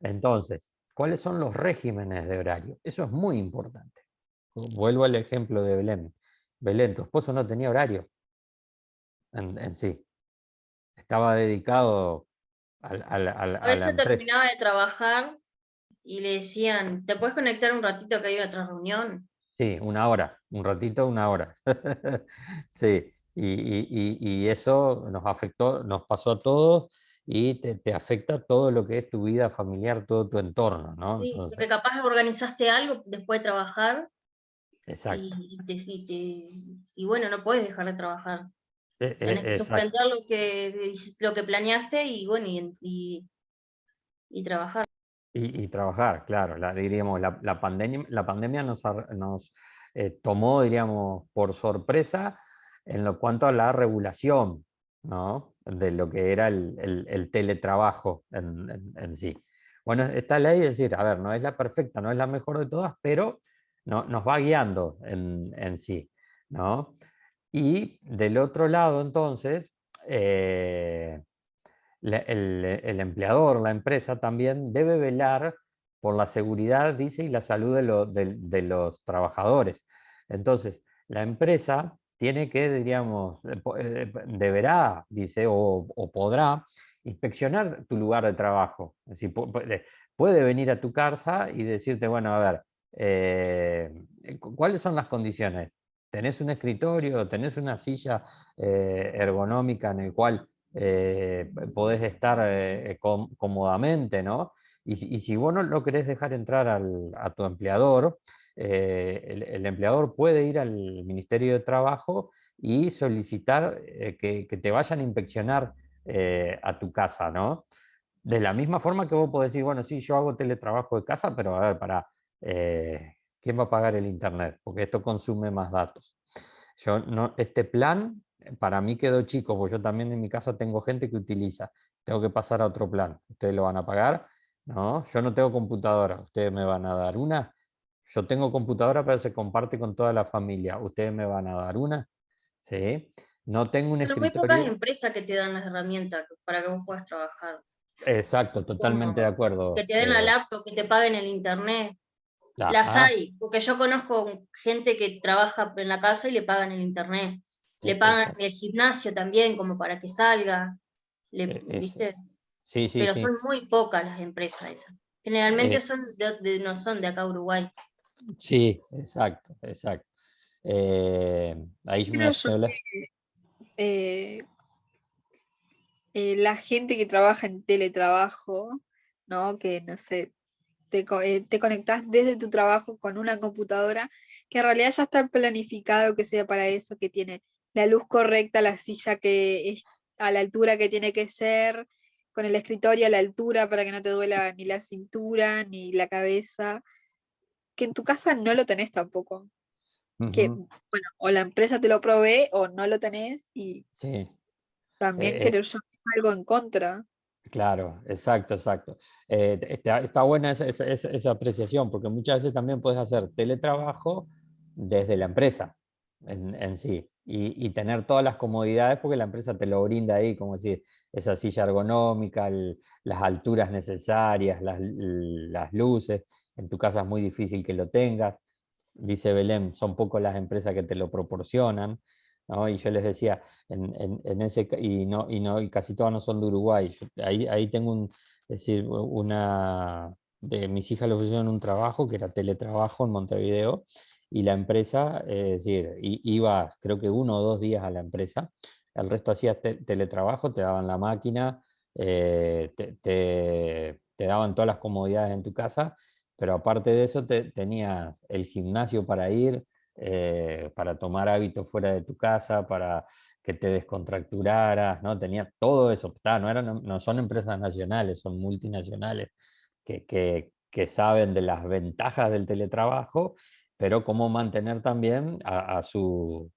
entonces, ¿cuáles son los regímenes de horario? Eso es muy importante. Vuelvo al ejemplo de Belén. Belén, tu esposo no tenía horario en sí. Estaba dedicado A a la veces empresa. terminaba de trabajar y le decían, ¿te puedes conectar un ratito que hay otra reunión? Sí, una hora, un ratito, una hora. Sí, y eso nos afectó, nos pasó a todos y te afecta todo lo que es tu vida familiar, todo tu entorno, ¿no? Sí, Entonces, porque capaz organizaste algo después de trabajar exacto. y bueno, no puedes dejar de trabajar. Tenés que Exacto. suspender lo que planeaste y bueno, y trabajar. Y trabajar, claro, diríamos, la pandemia nos tomó, diríamos, por sorpresa en lo cuanto a la regulación, ¿no? De lo que era el teletrabajo en sí. Bueno, esta ley, es decir, a ver, no es la perfecta, no es la mejor de todas, pero nos va guiando en sí, ¿no? Y del otro lado, entonces, el empleador, la empresa, también debe velar por la seguridad, dice, y la salud de los trabajadores. Entonces, la empresa tiene que, diríamos, deberá, dice, o podrá inspeccionar tu lugar de trabajo. Es decir, puede venir a tu casa y decirte, bueno, a ver, ¿cuáles son las condiciones? ¿Tenés un escritorio? ¿Tenés una silla ergonómica en el cual podés estar cómodamente, ¿no? Y si vos no lo querés dejar entrar a tu empleador, el empleador puede ir al Ministerio de Trabajo y solicitar que te vayan a inspeccionar a tu casa, ¿no? De la misma forma que vos podés decir, bueno, sí, yo hago teletrabajo de casa, pero a ver, ¿quién va a pagar el internet? Porque esto consume más datos. Este plan para mí quedó chico, porque yo también en mi casa tengo gente que utiliza. Tengo que pasar a otro plan. ¿Ustedes lo van a pagar? No, yo no tengo computadora. ¿Ustedes me van a dar una? Yo tengo computadora, pero se comparte con toda la familia. ¿Ustedes me van a dar una? ¿Sí? No tengo un Son muy pocas escritorio. empresas que te dan las herramientas para que vos puedas trabajar. Exacto, totalmente de Como acuerdo. que te den la laptop, que te paguen el internet. Las Ajá, hay, porque yo conozco gente que trabaja en la casa y le pagan el internet, le pagan exacto. el gimnasio también, como para que salga, ¿viste? Sí, sí, Pero son sí. muy pocas las empresas esas. Generalmente Eh, son no son de acá Uruguay. sí, exacto, exacto. Ahí Creo me yo suele. que la gente que trabaja en teletrabajo, ¿no? Que no sé, te conectás desde tu trabajo con una computadora, que en realidad ya está planificado que sea para eso, que tiene la luz correcta, la silla que es a la altura que tiene que ser, con el escritorio a la altura para que no te duela ni la cintura ni la cabeza, que en tu casa no lo tenés tampoco. Que, Ujú, bueno, o la empresa te lo provee o no lo tenés y sí. también Eh, querer yo algo en contra. Claro, exacto, exacto. Está buena esa apreciación, porque muchas veces también puedes hacer teletrabajo desde la empresa en sí y tener todas las comodidades porque la empresa te lo brinda ahí, como decir, esa silla ergonómica, las alturas necesarias, las luces. En tu casa es muy difícil que lo tengas. Dice Belén, son pocas las empresas que te lo proporcionan, ¿no? Y yo les decía, en ese, y casi todas no son de Uruguay. Ahí tengo es decir, una de mis hijas le ofrecieron un trabajo que era teletrabajo en Montevideo, y la empresa, es decir, ibas creo que 1 o 2 días a la empresa, el resto hacías teletrabajo, te daban la máquina, te daban todas las comodidades en tu casa, pero aparte de eso tenías el gimnasio para ir, para tomar hábitos fuera de tu casa, para que te descontracturaras, ¿no? Tenía todo eso. No son empresas nacionales, son multinacionales que saben de las ventajas del teletrabajo, pero cómo mantener también a su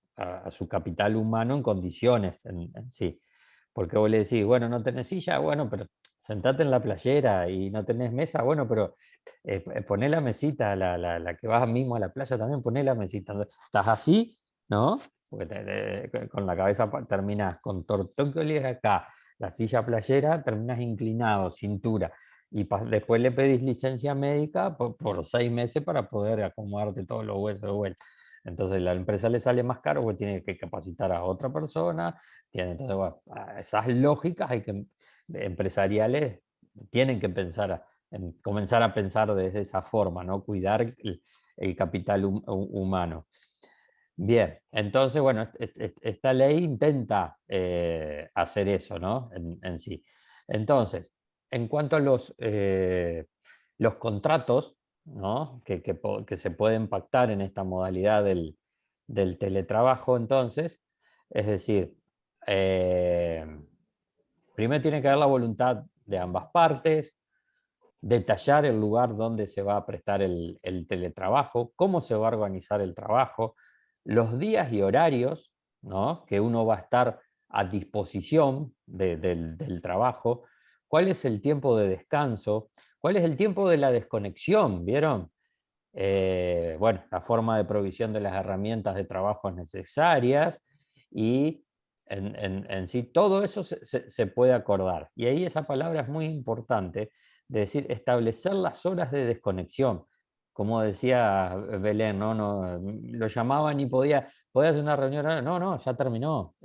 capital humano en condiciones en sí. Porque vos le decís, bueno, no tenés silla, bueno, pero sentate en la playera, y no tenés mesa, bueno, pero poné la mesita, la que vas mismo a la playa también, poné la mesita. Estás así, ¿no? Porque con la cabeza terminás con tortícolis acá, la silla playera, terminas inclinado, cintura, y después le pedís licencia médica por 6 meses para poder acomodarte todos los huesos de vuelta. Entonces la empresa le sale más caro porque tiene que capacitar a otra persona. Entonces, bueno, esas lógicas empresariales tienen que comenzar a pensar desde esa forma, ¿no? Cuidar el capital humano. Bien, entonces, bueno, esta ley intenta hacer eso, ¿no? En sí. Entonces, en cuanto a los contratos, ¿no? Que se pueden pactar en esta modalidad del teletrabajo, entonces, es decir, eh, primero tiene que haber la voluntad de ambas partes, detallar el lugar donde se va a prestar el teletrabajo, cómo se va a organizar el trabajo, los días y horarios, ¿no? Que uno va a estar a disposición del trabajo, cuál es el tiempo de descanso, cuál es el tiempo de la desconexión, ¿vieron? Bueno, la forma de provisión de las herramientas de trabajo necesarias, y en sí todo eso se puede acordar. Y ahí esa palabra es muy importante, de decir, establecer las horas de desconexión. Como decía Belén, lo llamaban y podía hacer una reunión, no, no, ya terminó,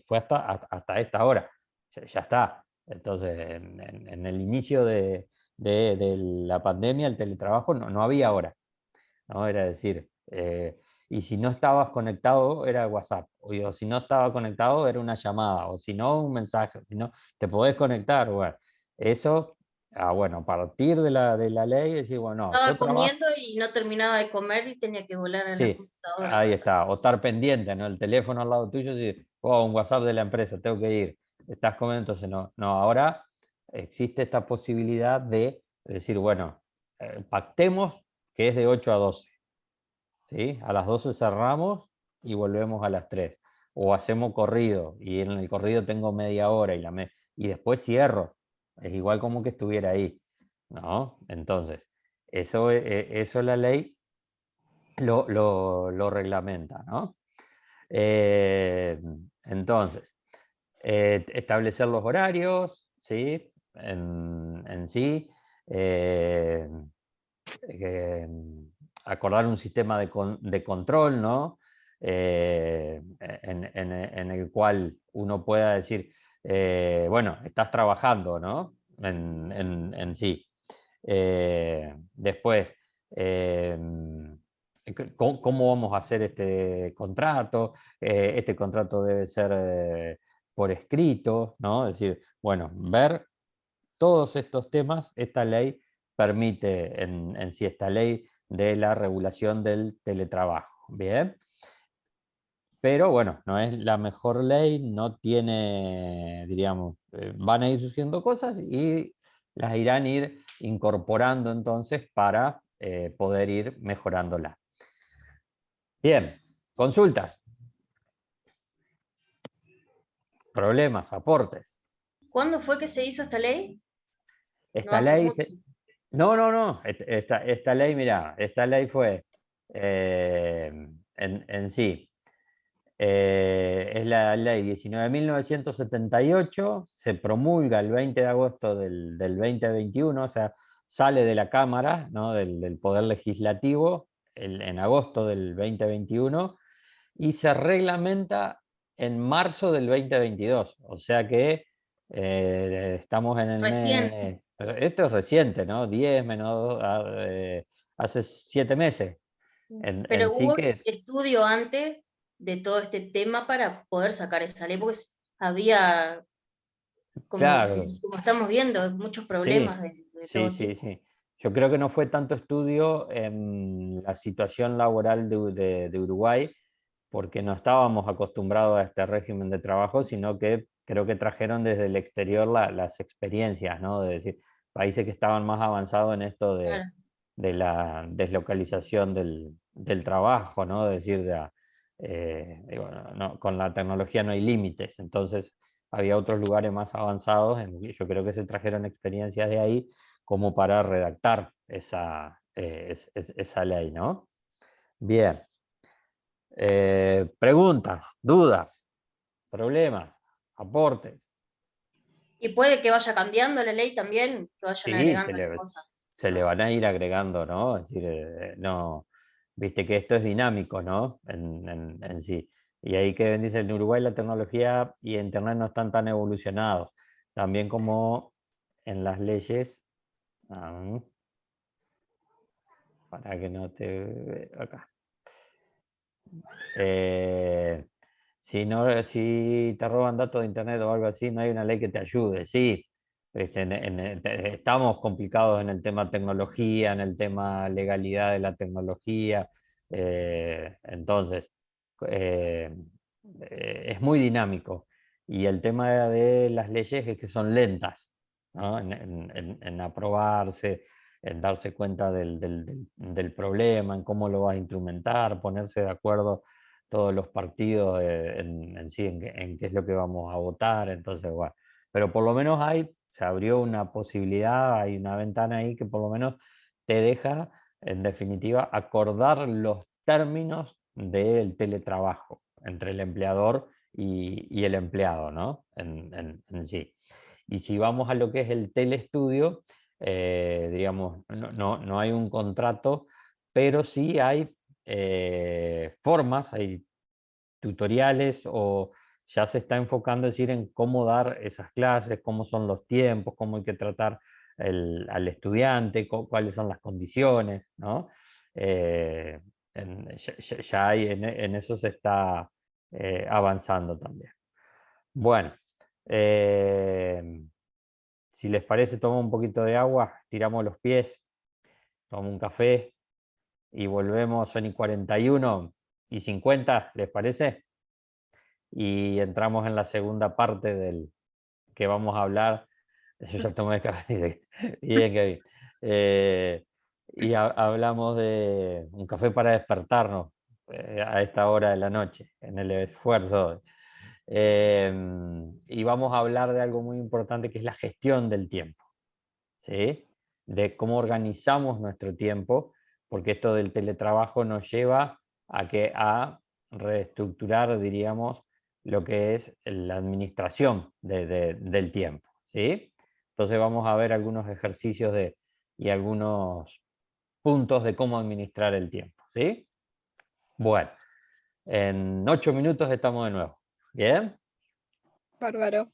fue hasta esta hora, ya está. Entonces, en el inicio de la pandemia, el teletrabajo no había hora, ¿no? Era decir, y si no estabas conectado era WhatsApp, o si no estaba conectado era una llamada, o si no un mensaje, si no te podés conectar, bueno, eso, bueno, a partir de la ley, decir, bueno, no, yo Estaba trabajo, comiendo y no terminaba de comer y tenía que volar a la sí, computadora. ahí está, o estar pendiente, ¿no? El teléfono al lado tuyo, y oh, un WhatsApp de la empresa, tengo que ir, estás comiendo, entonces no, ahora existe esta posibilidad de decir, bueno, pactemos que es de 8 a 12. ¿Sí? A las 12 cerramos y volvemos a las 3. O hacemos corrido y en el corrido tengo media hora y después cierro. Es igual como que estuviera ahí, ¿no? Entonces, eso la ley lo reglamenta, ¿no? Eh, entonces, establecer los horarios, ¿sí? En sí. acordar un sistema de control, ¿no? En el cual uno pueda decir, bueno, estás trabajando, ¿no? En sí. Después, ¿cómo vamos a hacer este contrato? Este contrato debe ser por escrito, ¿no? Es decir, bueno, ver todos estos temas. Esta ley permite en sí, esta ley de la regulación del teletrabajo. Bien. Pero bueno, no es la mejor ley, no tiene, diríamos, van a ir surgiendo cosas y las irán ir incorporando entonces para poder ir mejorándola. Bien, consultas, problemas, aportes. ¿Cuándo fue que se hizo esta ley? No Esta hace ley, mucho. no, esta ley, mira, esta ley fue en sí. Es la ley 19.978, se promulga el 20 de agosto del 2021, o sea, sale de la Cámara, ¿no? del Poder Legislativo en agosto del 2021 y se reglamenta en marzo del 2022, o sea que estamos en el Recién. mes, esto es reciente, ¿no? 10 menos, hace 7 meses. Pero En sí hubo que, estudio antes de todo este tema para poder sacar esa ley, porque había, claro, como estamos viendo, muchos problemas sí, de sí, todo sí, tipo. sí. Yo creo que no fue tanto estudio en la situación laboral de Uruguay, porque no estábamos acostumbrados a este régimen de trabajo, sino que creo que trajeron desde el exterior las experiencias, ¿no? De decir, países que estaban más avanzados en esto Claro. de la deslocalización del trabajo, ¿no? Es decir, digo, con la tecnología no hay límites, entonces había otros lugares más avanzados, yo creo que se trajeron experiencias de ahí como para redactar esa ley, ¿no? Bien. Preguntas, dudas, problemas, aportes. Y puede que vaya cambiando la ley también, que vayan Sí, agregándole cosas. se le van a ir agregando, ¿no? Es decir, no, viste que esto es dinámico, ¿no? En sí. Y ahí que dice, en Uruguay la tecnología y Internet no están tan evolucionados. También como en las leyes, ah, para que no te... Acá. Si te roban datos de internet o algo así, no hay una ley que te ayude. Sí, estamos complicados en el tema tecnología, en el tema legalidad de la tecnología. Entonces, eh, es muy dinámico. Y el tema de las leyes es que son lentas, ¿no? En aprobarse, en darse cuenta del problema, en cómo lo va a instrumentar, ponerse de acuerdo todos los partidos en sí, en qué es lo que vamos a votar. Entonces, bueno, pero por lo menos se abrió una posibilidad, hay una ventana ahí que por lo menos te deja, en definitiva, acordar los términos del teletrabajo entre el empleador y el empleado, ¿no? En sí. Y si vamos a lo que es el telestudio, digamos, no hay un contrato, pero sí hay formas, hay tutoriales o ya se está enfocando decir, en cómo dar esas clases, cómo son los tiempos, cómo hay que tratar al estudiante, cuáles son las condiciones, ¿no? Eh, ya hay, en eso se está avanzando también. Bueno, si les parece, tomo un poquito de agua, tiramos los pies, tomo un café y volvemos, son y 41 y 50, ¿les parece? Y entramos en la segunda parte del que vamos a hablar. Yo ya tomé café, bien, Kevin. Y hablamos de un café para despertarnos a esta hora de la noche, en el esfuerzo. Y vamos a hablar de algo muy importante que es la gestión del tiempo, ¿sí? De cómo organizamos nuestro tiempo, porque esto del teletrabajo nos lleva a reestructurar, diríamos, lo que es la administración del tiempo, ¿sí? Entonces vamos a ver algunos ejercicios y algunos puntos de cómo administrar el tiempo, ¿sí? Bueno, en 8 minutos estamos de nuevo. ¿Bien? Bárbaro.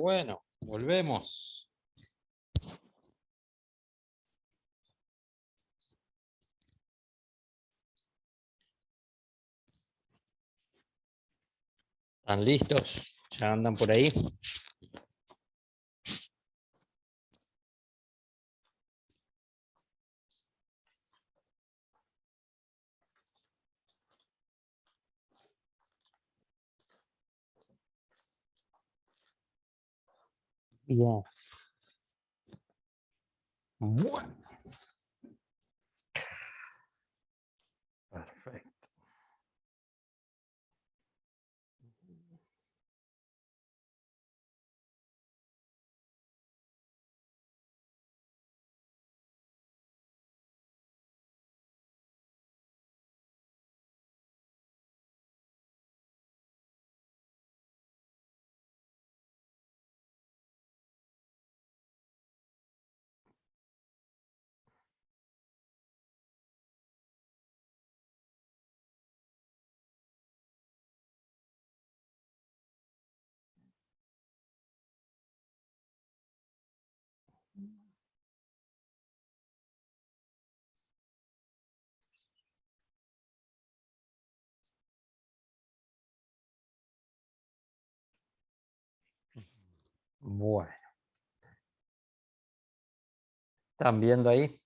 Bueno, volvemos. ¿Están listos? ¿Ya andan por ahí? Bien. Bueno. Perfecto. Bueno. ¿Están viendo ahí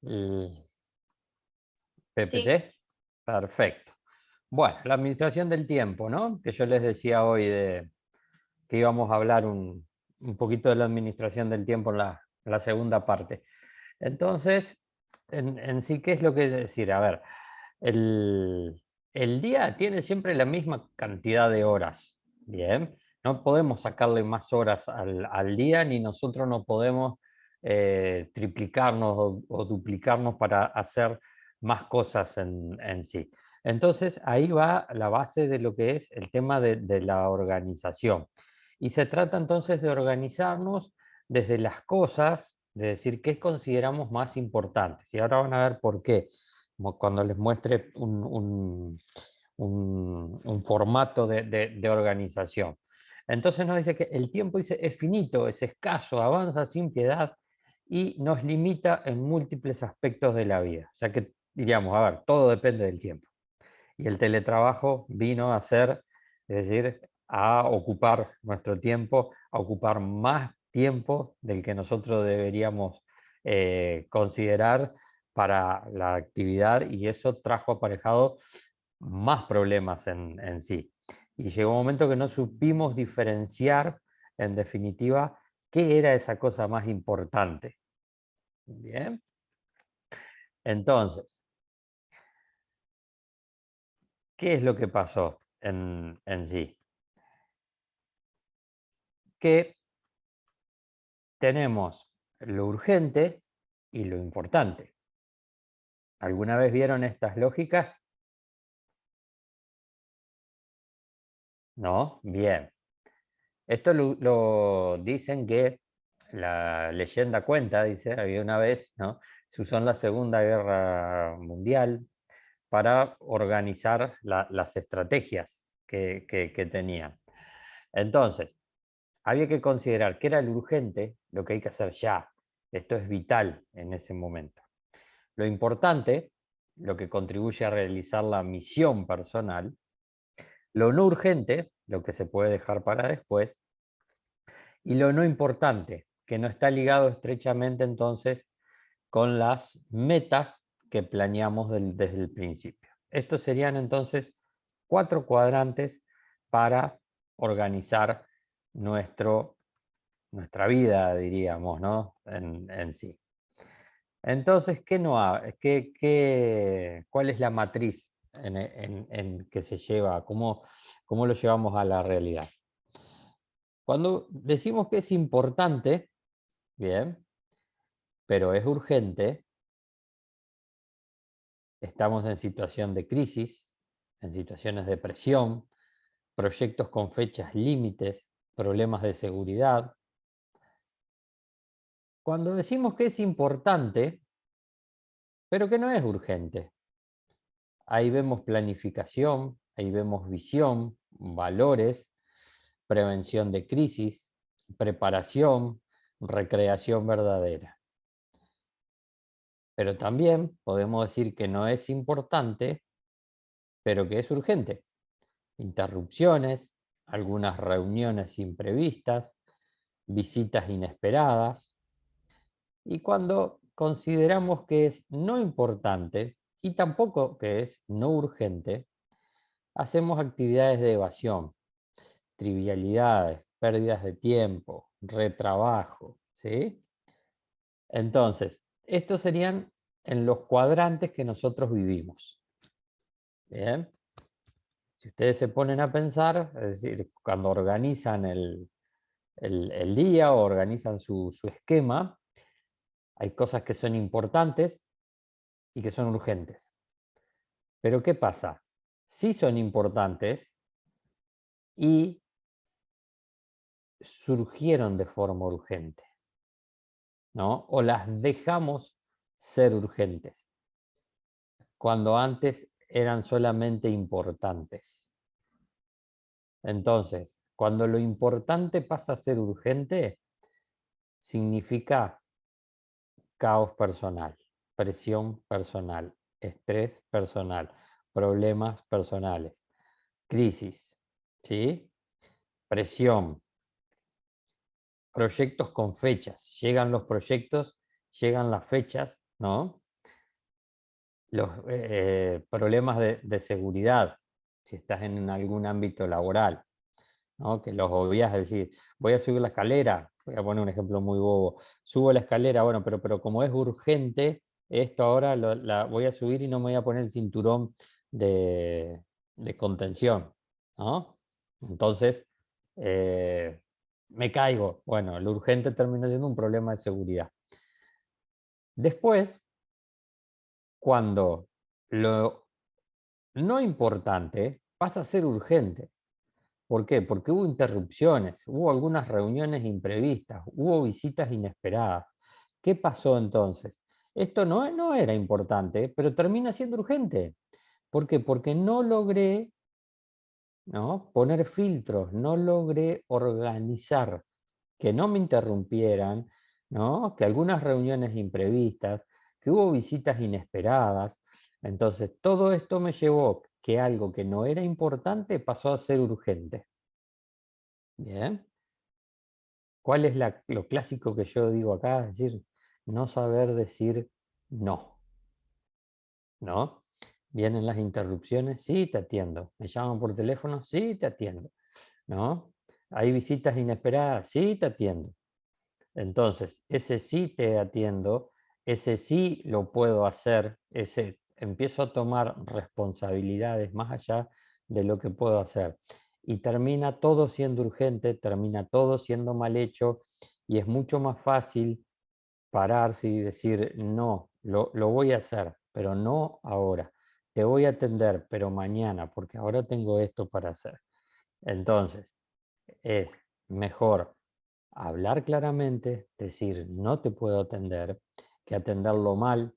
el Sí, PPT? Perfecto. Bueno, la administración del tiempo, ¿no? Que yo les decía hoy que íbamos a hablar un poquito de la administración del tiempo en la segunda parte. Entonces, en sí, ¿qué es lo que es decir? A ver, el día tiene siempre la misma cantidad de horas, ¿bien? No podemos sacarle más horas al día, ni nosotros no podemos triplicarnos o duplicarnos para hacer más cosas en sí. Entonces, ahí va la base de lo que es el tema de la organización. Y se trata entonces de organizarnos desde las cosas, de decir qué consideramos más importantes. Y ahora van a ver por qué, como cuando les muestre un formato de organización. Entonces nos dice que el tiempo dice, es finito, es escaso, avanza sin piedad y nos limita en múltiples aspectos de la vida. O sea que diríamos, a ver, todo depende del tiempo. Y el teletrabajo vino a ser, es decir, a ocupar nuestro tiempo, a ocupar más tiempo del que nosotros deberíamos considerar para la actividad, y eso trajo aparejado más problemas en sí. Y llegó un momento que no supimos diferenciar, en definitiva, qué era esa cosa más importante. Bien. Entonces, ¿qué es lo que pasó en sí? Que tenemos lo urgente y lo importante. ¿Alguna vez vieron estas lógicas? ¿No? Bien. Esto lo dicen que la leyenda cuenta, dice, había una vez, ¿no? Se usó en la Segunda Guerra Mundial para organizar las estrategias que tenían. Entonces, había que considerar que era lo urgente, lo que hay que hacer ya. Esto es vital en ese momento. Lo importante, lo que contribuye a realizar la misión personal. Lo no urgente, lo que se puede dejar para después. Y lo no importante, que no está ligado estrechamente entonces con las metas que planeamos desde el principio. Estos serían entonces 4 cuadrantes para organizar nuestra vida, diríamos, ¿no? En sí. Entonces, ¿cuál es la matriz en que se lleva? ¿Cómo lo llevamos a la realidad? Cuando decimos que es importante, bien, pero es urgente, estamos en situación de crisis, en situaciones de presión, proyectos con fechas límites, problemas de seguridad. Cuando decimos que es importante, pero que no es urgente, ahí vemos planificación, ahí vemos visión, valores, prevención de crisis, preparación, recreación verdadera. Pero también podemos decir que no es importante, pero que es urgente. Interrupciones, algunas reuniones imprevistas, visitas inesperadas. Y cuando consideramos que es no importante y tampoco que es no urgente, hacemos actividades de evasión, trivialidades, pérdidas de tiempo, retrabajo, ¿sí? Entonces, estos serían en los cuadrantes que nosotros vivimos. Bien. Si ustedes se ponen a pensar, es decir, cuando organizan el día o organizan su esquema, hay cosas que son importantes y que son urgentes. Pero ¿qué pasa? Sí son importantes y surgieron de forma urgente, ¿no? O las dejamos ser urgentes, cuando antes eran solamente importantes. Entonces, cuando lo importante pasa a ser urgente, significa caos personal, presión personal, estrés personal, problemas personales, crisis, ¿sí? Presión, proyectos con fechas. Llegan los proyectos, llegan las fechas, ¿no? Los problemas de seguridad, si estás en algún ámbito laboral, ¿no? Que los obvias, es decir, voy a subir la escalera, voy a poner un ejemplo muy bobo, subo la escalera, bueno, pero como es urgente, esto ahora la voy a subir y no me voy a poner el cinturón de contención, ¿no? Entonces, me caigo. Bueno, lo urgente termina siendo un problema de seguridad. Después, cuando lo no importante pasa a ser urgente. ¿Por qué? Porque hubo interrupciones, hubo algunas reuniones imprevistas, hubo visitas inesperadas. ¿Qué pasó entonces? Esto no era importante, pero termina siendo urgente. ¿Por qué? Porque no logré, ¿no?, poner filtros, no logré organizar, que no me interrumpieran, ¿no?, que algunas reuniones imprevistas, que hubo visitas inesperadas. Entonces, todo esto me llevó que algo que no era importante pasó a ser urgente. Bien. ¿Cuál es lo clásico que yo digo acá? Es decir, no saber decir no. ¿No? Vienen las interrupciones, sí, te atiendo. Me llaman por teléfono, sí, te atiendo. ¿No? Hay visitas inesperadas, sí, te atiendo. Entonces, ese sí te atiendo, ese sí lo puedo hacer, ese empiezo a tomar responsabilidades más allá de lo que puedo hacer. Y termina todo siendo urgente, termina todo siendo mal hecho y es mucho más fácil pararse y decir, no, lo voy a hacer, pero no ahora. Te voy a atender, pero mañana, porque ahora tengo esto para hacer. Entonces, es mejor hablar claramente, decir no te puedo atender, que atenderlo mal,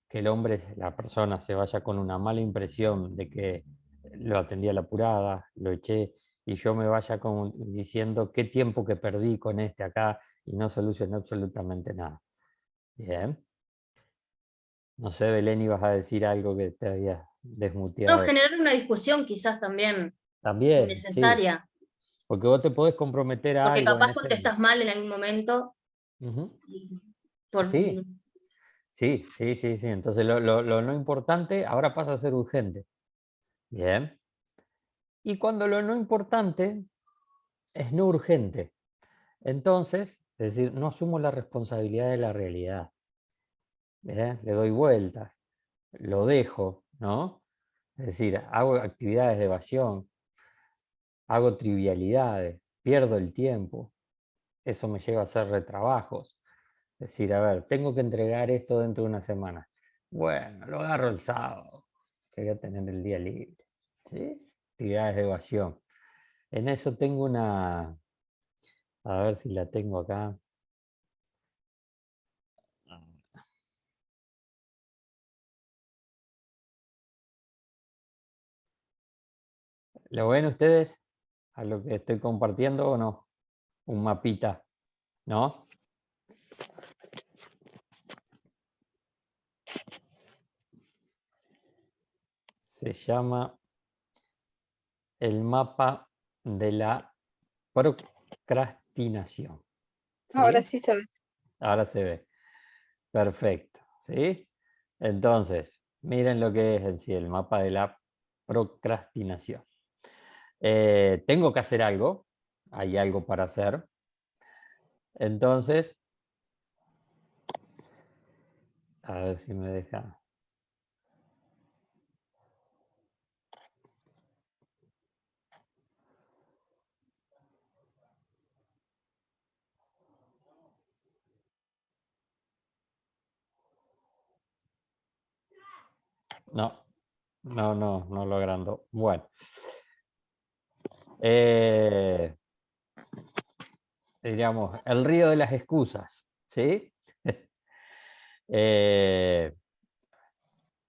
que el hombre, la persona se vaya con una mala impresión de que lo atendí a la apurada, lo eché, y yo me vaya diciendo qué tiempo que perdí con este acá y no solucioné absolutamente nada. Bien. No sé, Belén, ibas a decir algo que te habías No, desmuteado. generar una discusión quizás también También, sí. innecesaria, Porque vos te podés comprometer a porque algo en capaz ese... contestás mal en algún momento. Ujú. Por, Sí, sí. Entonces lo no importante ahora pasa a ser urgente. Bien. Y cuando lo no importante es no urgente, entonces, es decir, no asumo la responsabilidad de la realidad. Bien. Le doy vueltas, lo dejo, ¿no? Es decir, hago actividades de evasión, hago trivialidades, pierdo el tiempo. Eso me lleva a hacer retrabajos. Es decir, a ver, tengo que entregar esto dentro de una semana. Bueno, lo agarro el sábado, que voy a tener el día libre. ¿Sí? Actividades de evasión. En eso tengo una, a ver si la tengo acá. ¿Lo ven ustedes? a lo que estoy compartiendo o no? Un mapita, ¿no? Se llama el mapa de la procrastinación. Ahora ¿Sí? sí sabes. Ahora se ve. Perfecto. ¿Sí? Entonces, miren lo que es en sí el mapa de la procrastinación. Tengo que hacer algo. Hay algo para hacer. Entonces, a ver si me deja. No, no logrando. Bueno. Diríamos, el río de las excusas, ¿sí?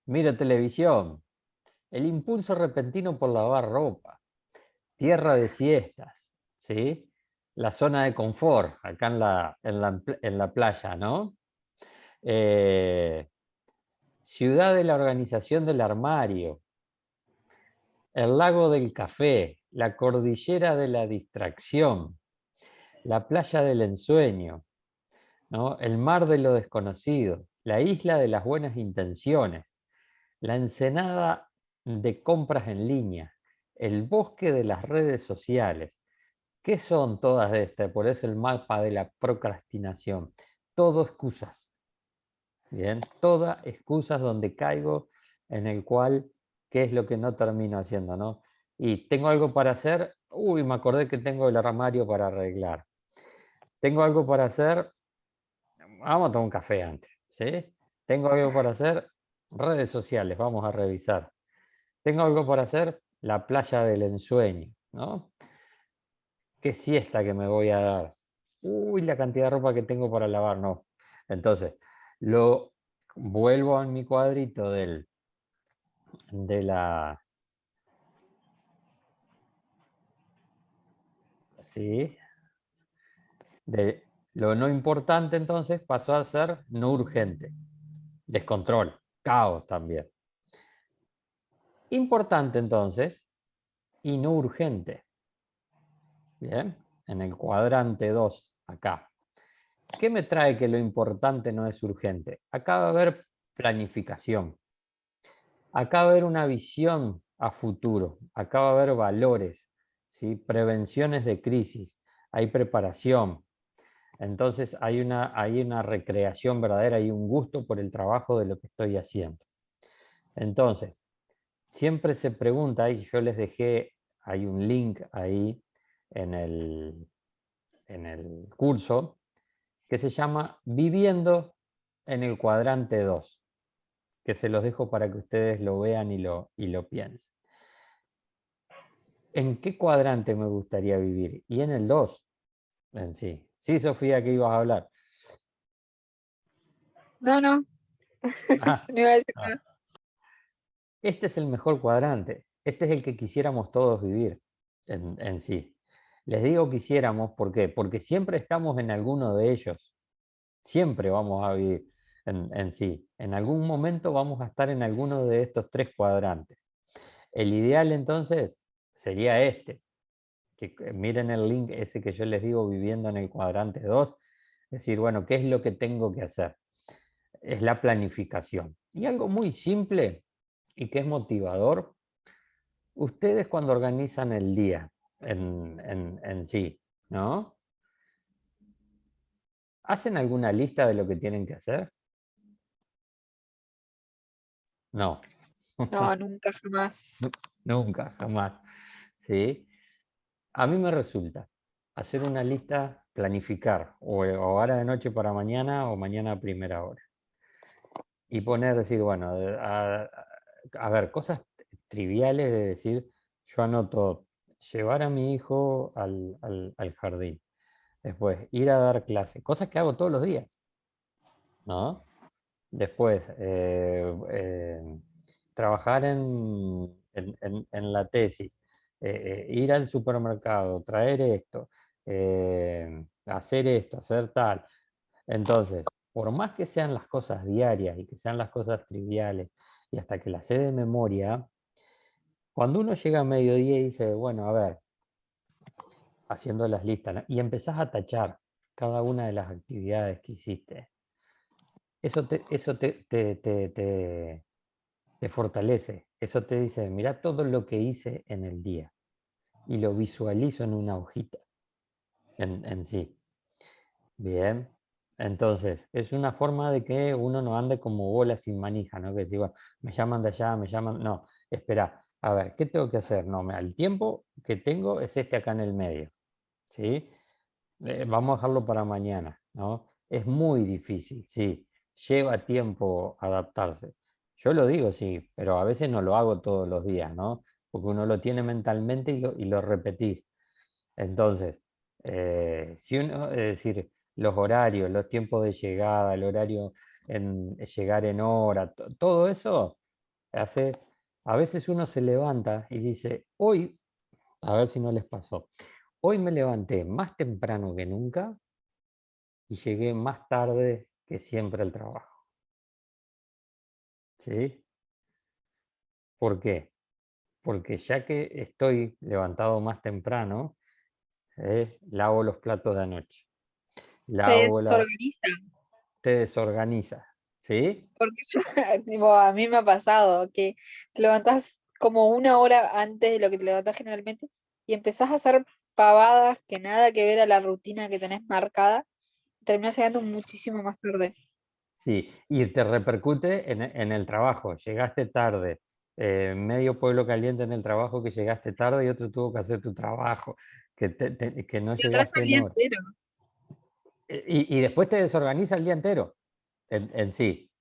Miro televisión, el impulso repentino por lavar ropa, tierra de siestas, ¿sí? La zona de confort, acá en la playa, ¿no? Ciudad de la organización del armario, el lago del café, la cordillera de la distracción, la playa del ensueño, ¿no? El mar de lo desconocido, la isla de las buenas intenciones, la ensenada de compras en línea, el bosque de las redes sociales. ¿Qué son todas estas? Por eso el mapa de la procrastinación. Todo excusas. Bien, todas excusas donde caigo en el cual, ¿qué es lo que no termino haciendo, no? Y tengo algo para hacer, uy, me acordé que tengo el armario para arreglar. Tengo algo para hacer, vamos a tomar un café antes, ¿sí? Tengo algo para hacer, redes sociales, vamos a revisar. Tengo algo para hacer, la playa del ensueño, ¿no? ¿Qué siesta que me voy a dar? Uy, la cantidad de ropa que tengo para lavar, no. Entonces, lo vuelvo a mi cuadrito de la... ¿Sí? De lo no importante, entonces, pasó a ser no urgente. Descontrol, caos también. Importante, entonces, y no urgente. Bien, en el cuadrante 2, acá. ¿Qué me trae que lo importante no es urgente? Acá va a haber planificación. Acá va a haber una visión a futuro. Acá va a haber valores, ¿sí? Prevenciones de crisis. Hay preparación. Entonces hay una recreación verdadera y un gusto por el trabajo de lo que estoy haciendo. Entonces, siempre se pregunta, y yo les dejé, hay un link ahí en el curso, que se llama Viviendo en el cuadrante 2, que se los dejo para que ustedes lo vean y lo piensen. ¿En qué cuadrante me gustaría vivir? Y en el 2, en sí. Sí, Sofía, ¿qué ibas a hablar? No, no, Ah, no iba a decir ah. nada. Este es el mejor cuadrante. Este es el que quisiéramos todos vivir en sí. Les digo quisiéramos, ¿por qué? Porque siempre estamos en alguno de ellos. Siempre vamos a vivir en sí. En algún momento vamos a estar en alguno de estos 3 cuadrantes. El ideal entonces sería este. Que miren el link ese que yo les digo, viviendo en el cuadrante 2. Es decir, bueno, ¿qué es lo que tengo que hacer? Es la planificación. Y algo muy simple y que es motivador. Ustedes cuando organizan el día en sí, ¿no? ¿Hacen alguna lista de lo que tienen que hacer? No. No, nunca jamás. Nunca, jamás. ¿Sí? A mí me resulta hacer una lista, planificar, o ahora de noche para mañana o mañana a primera hora. Y poner, decir, bueno, a ver, cosas triviales de decir, yo anoto llevar a mi hijo al jardín, después ir a dar clase, cosas que hago todos los días, ¿no? Después, trabajar en la tesis, ir al supermercado, traer esto, hacer esto, hacer tal. Entonces, por más que sean las cosas diarias y que sean las cosas triviales, y hasta que las sé de memoria, cuando uno llega a mediodía y dice, bueno, a ver, haciendo las listas, ¿no? Y empezás a tachar cada una de las actividades que hiciste, eso te fortalece, eso te dice, mira todo lo que hice en el día y lo visualizo en una hojita en sí. Bien, entonces es una forma de que uno no ande como bola sin manija, ¿no? Que digo, me llaman de allá, me llaman, no, espera, a ver, ¿qué tengo que hacer? No, el tiempo que tengo es este acá en el medio, ¿sí? Vamos a dejarlo para mañana, ¿no? Es muy difícil, sí, lleva tiempo adaptarse. Yo lo digo, sí, pero a veces no lo hago todos los días, ¿no? Porque uno lo tiene mentalmente y lo repetís. Entonces, si uno, es decir, los horarios, los tiempos de llegada, el horario en llegar en hora, todo eso hace, a veces uno se levanta y dice, hoy, a ver si no les pasó, hoy me levanté más temprano que nunca y llegué más tarde que siempre al trabajo. ¿Sí? ¿Por qué? Porque ya que estoy levantado más temprano, lavo los platos de anoche, Se lavo la, desorganiza, te desorganiza, ¿sí? porque tipo, a mí me ha pasado que te levantás como una hora antes de lo que te levantás generalmente y empezás a hacer pavadas que nada que ver a la rutina que tenés marcada, terminás llegando muchísimo más tarde. Sí, y te repercute en el trabajo. Llegaste tarde, medio pueblo caliente en el trabajo que llegaste tarde y otro tuvo que hacer tu trabajo, que no Te atrasa llegaste el en día hora. entero. Y después te desorganiza el día entero en sí.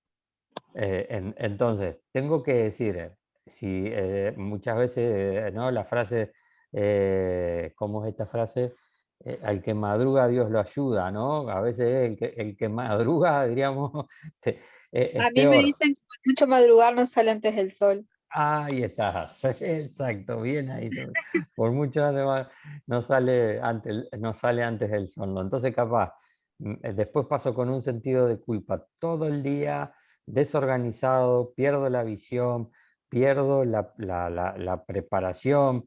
Entonces, tengo que decir, si muchas veces, ¿no? La frase, ¿cómo es esta frase? Al que madruga Dios lo ayuda, ¿no? A veces el que madruga, diríamos, es A mí me peor. dicen que con mucho madrugar no sale antes del sol. Ahí está, exacto, bien ahí. Por mucho no sale antes, no sale antes del sol, ¿no? Entonces capaz, después paso con un sentido de culpa todo el día, desorganizado, pierdo la visión, pierdo la preparación,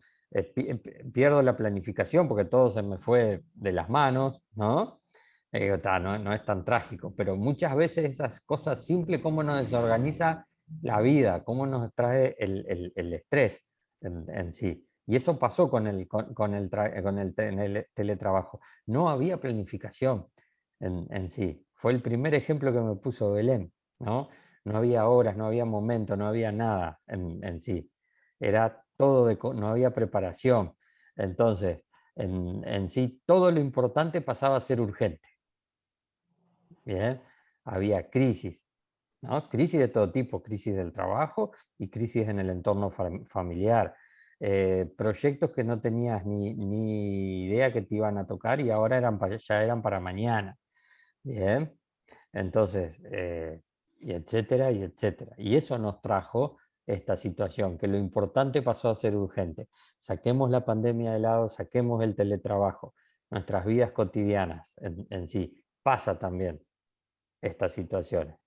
pierdo la planificación porque todo se me fue de las manos, ¿no? No es tan trágico, pero muchas veces esas cosas simples, cómo nos desorganiza la vida, cómo nos trae el estrés en sí. Y eso pasó en el teletrabajo. No había planificación en sí. Fue el primer ejemplo que me puso Belén, ¿no? No había horas, no había momento, no había nada en sí. Era todo, no había preparación. Entonces, en sí, todo lo importante pasaba a ser urgente. Bien, había crisis, ¿no? Crisis de todo tipo, crisis del trabajo y crisis en el entorno familiar. Proyectos que no tenías ni idea que te iban a tocar y ahora ya eran para mañana. Bien, entonces, y etcétera, y etcétera. Y eso nos trajo esta situación, que lo importante pasó a ser urgente. Saquemos la pandemia de lado, saquemos el teletrabajo, nuestras vidas cotidianas en sí. Pasa también estas situaciones.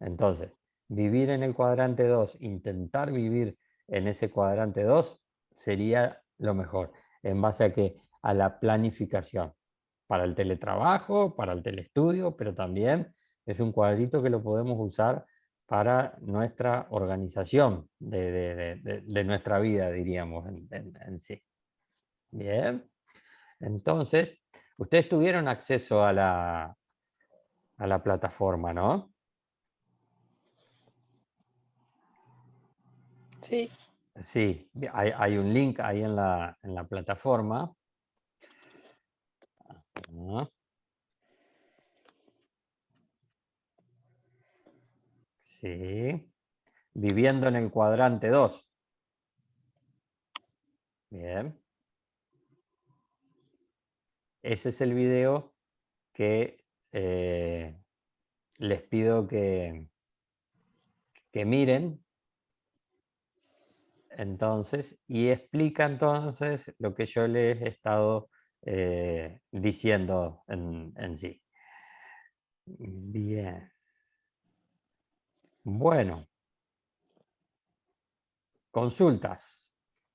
Entonces, vivir en el cuadrante 2, intentar vivir en ese cuadrante 2 sería lo mejor. ¿En base a qué? A la planificación. Para el teletrabajo, para el telestudio, pero también es un cuadrito que lo podemos usar para nuestra organización de nuestra vida, diríamos, en sí. Bien. Entonces, ustedes tuvieron acceso a la plataforma, ¿no? Sí. Sí, hay un link ahí en la plataforma. Ah, sí, viviendo en el cuadrante 2. Bien, ese es el video que les pido que miren Entonces, y explica entonces lo que yo les he estado diciendo en sí. Bien. Bueno. Consultas,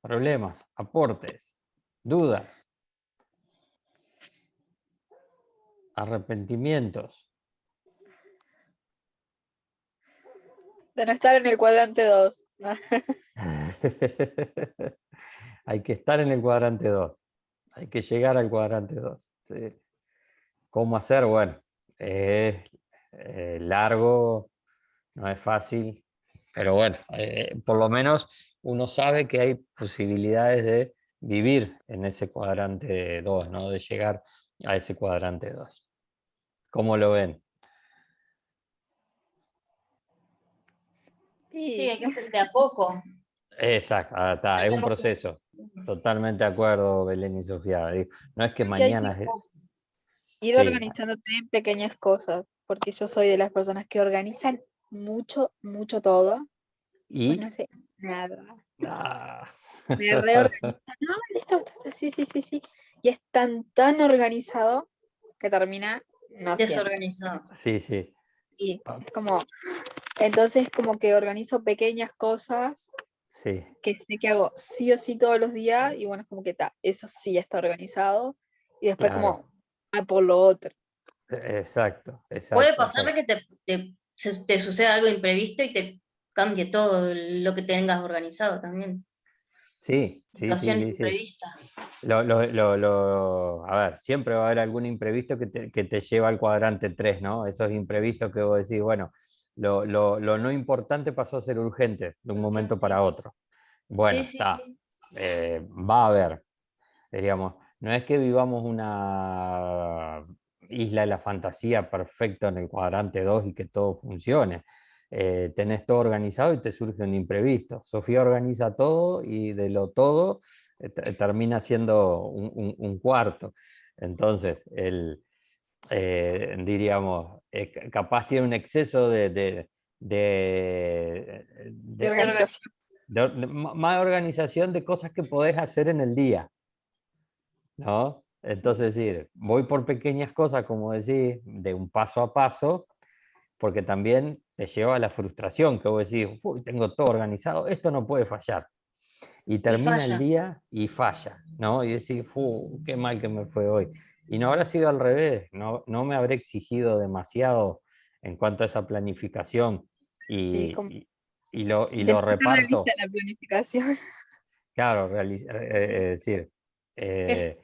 problemas, aportes, dudas, arrepentimientos. De no estar en el cuadrante 2. Hay que estar en el cuadrante 2. Hay que llegar al cuadrante 2. ¿Sí? ¿Cómo hacer? Bueno, es largo, no es fácil, pero bueno, por lo menos uno sabe que hay posibilidades de vivir en ese cuadrante 2, ¿no? De llegar a ese cuadrante 2. ¿Cómo lo ven? Sí, hay que hacer de a poco. Exacto, está, es un proceso. Totalmente de acuerdo, Belén y Sofía. No es que Creo que hay que mañana... ir Sí, organizándote en pequeñas cosas, porque yo soy de las personas que organizan mucho, mucho todo, pues no y... sé nada. Ah. Me reorganizan. No, listo, sí, sí, sí, sí. Y es tan organizado que termina no haciendo. Desorganizado. Sí, sí. Y es como, entonces como que organizo pequeñas cosas Sí, que sé que hago sí o sí todos los días, y bueno, es como que eso sí está organizado, y después claro. como, por lo otro. Exacto, Puede exacto, pasar exacto. que te suceda algo imprevisto y te cambie todo lo que tengas organizado también. Sí, sí, sí, Situaciones sí, sí. imprevistas. A ver, siempre va a haber algún imprevisto que te lleva al cuadrante 3, ¿no? Esos imprevistos que vos decís, bueno, lo no importante pasó a ser urgente de un momento Sí, para otro. Bueno, sí, sí, está. sí. Va a haber, diríamos, no es que vivamos una isla de la fantasía perfecto en el cuadrante 2 y que todo funcione. Tenés todo organizado y te surge un imprevisto. Sofía organiza todo y de lo todo termina siendo un cuarto. Entonces, diríamos, capaz tiene un exceso De organización. más organización de cosas que podés hacer en el día, ¿no? Entonces, decir, voy por pequeñas cosas, como decís, de un paso a paso, porque también te lleva a la frustración, que vos decís, uy, tengo todo organizado, esto no puede fallar. Y Y termina el falla. día y falla, ¿no? Y decís, qué mal que me fue hoy. Y no habrá sido al revés, no me habré exigido demasiado en cuanto a esa planificación Sí, como y lo intentar ser realista reparto. en la planificación. Claro, Sí, sí. es decir, Es-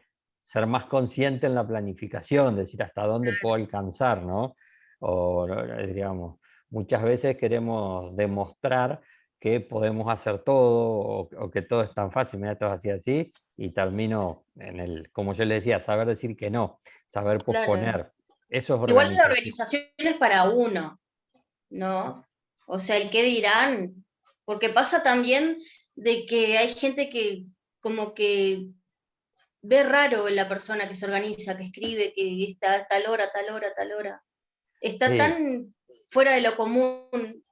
ser más consciente en la planificación, decir hasta dónde puedo alcanzar, ¿no? O, digamos, muchas veces queremos demostrar que podemos hacer todo o que todo es tan fácil, mira, esto es así, y termino en como yo le decía, saber decir que no, saber claro. posponer. Eso es Igual la organización. organización es para uno, ¿no? O sea, el qué dirán. Porque pasa también de que hay gente que como que ve raro en la persona que se organiza, que escribe, que está a tal hora, tal hora, tal hora. Está Sí, tan fuera de lo común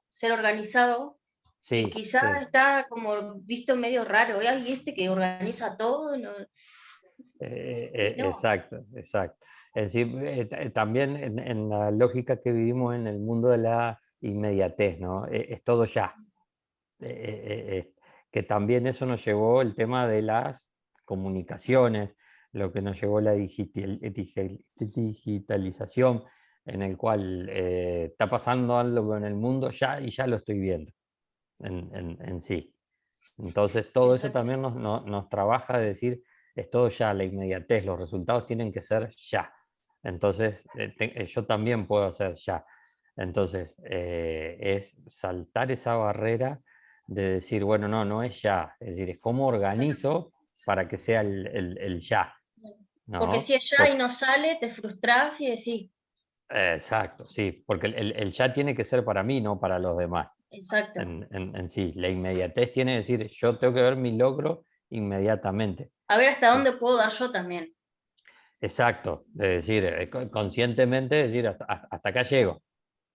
ser organizado que sí, quizás sí. está como visto medio raro. Ay, este que organiza todo, ¿no? Y no. Exacto, exacto. Es decir, también en la lógica que vivimos en el mundo de la inmediatez, ¿no? Es todo ya. Que también eso nos llevó el tema de las comunicaciones, lo que nos llevó la digitalización, en el cual está pasando algo en el mundo ya y ya lo estoy viendo en sí. Entonces, todo eso Exacto. también nos trabaja de decir, es todo ya, la inmediatez, los resultados tienen que ser ya. Entonces, yo también puedo hacer ya. Entonces, es saltar esa barrera de decir, bueno, no es ya, es decir, es cómo organizo para que sea el ya, Porque ¿no? si es ya y no sale, te frustras y decís, Exacto, sí, porque el ya tiene que ser para mí, no para los demás. exacto. En sí. La inmediatez tiene que decir, yo tengo que ver mi logro inmediatamente. A ver hasta dónde puedo dar yo también. Exacto, de decir, conscientemente decir, hasta acá llego,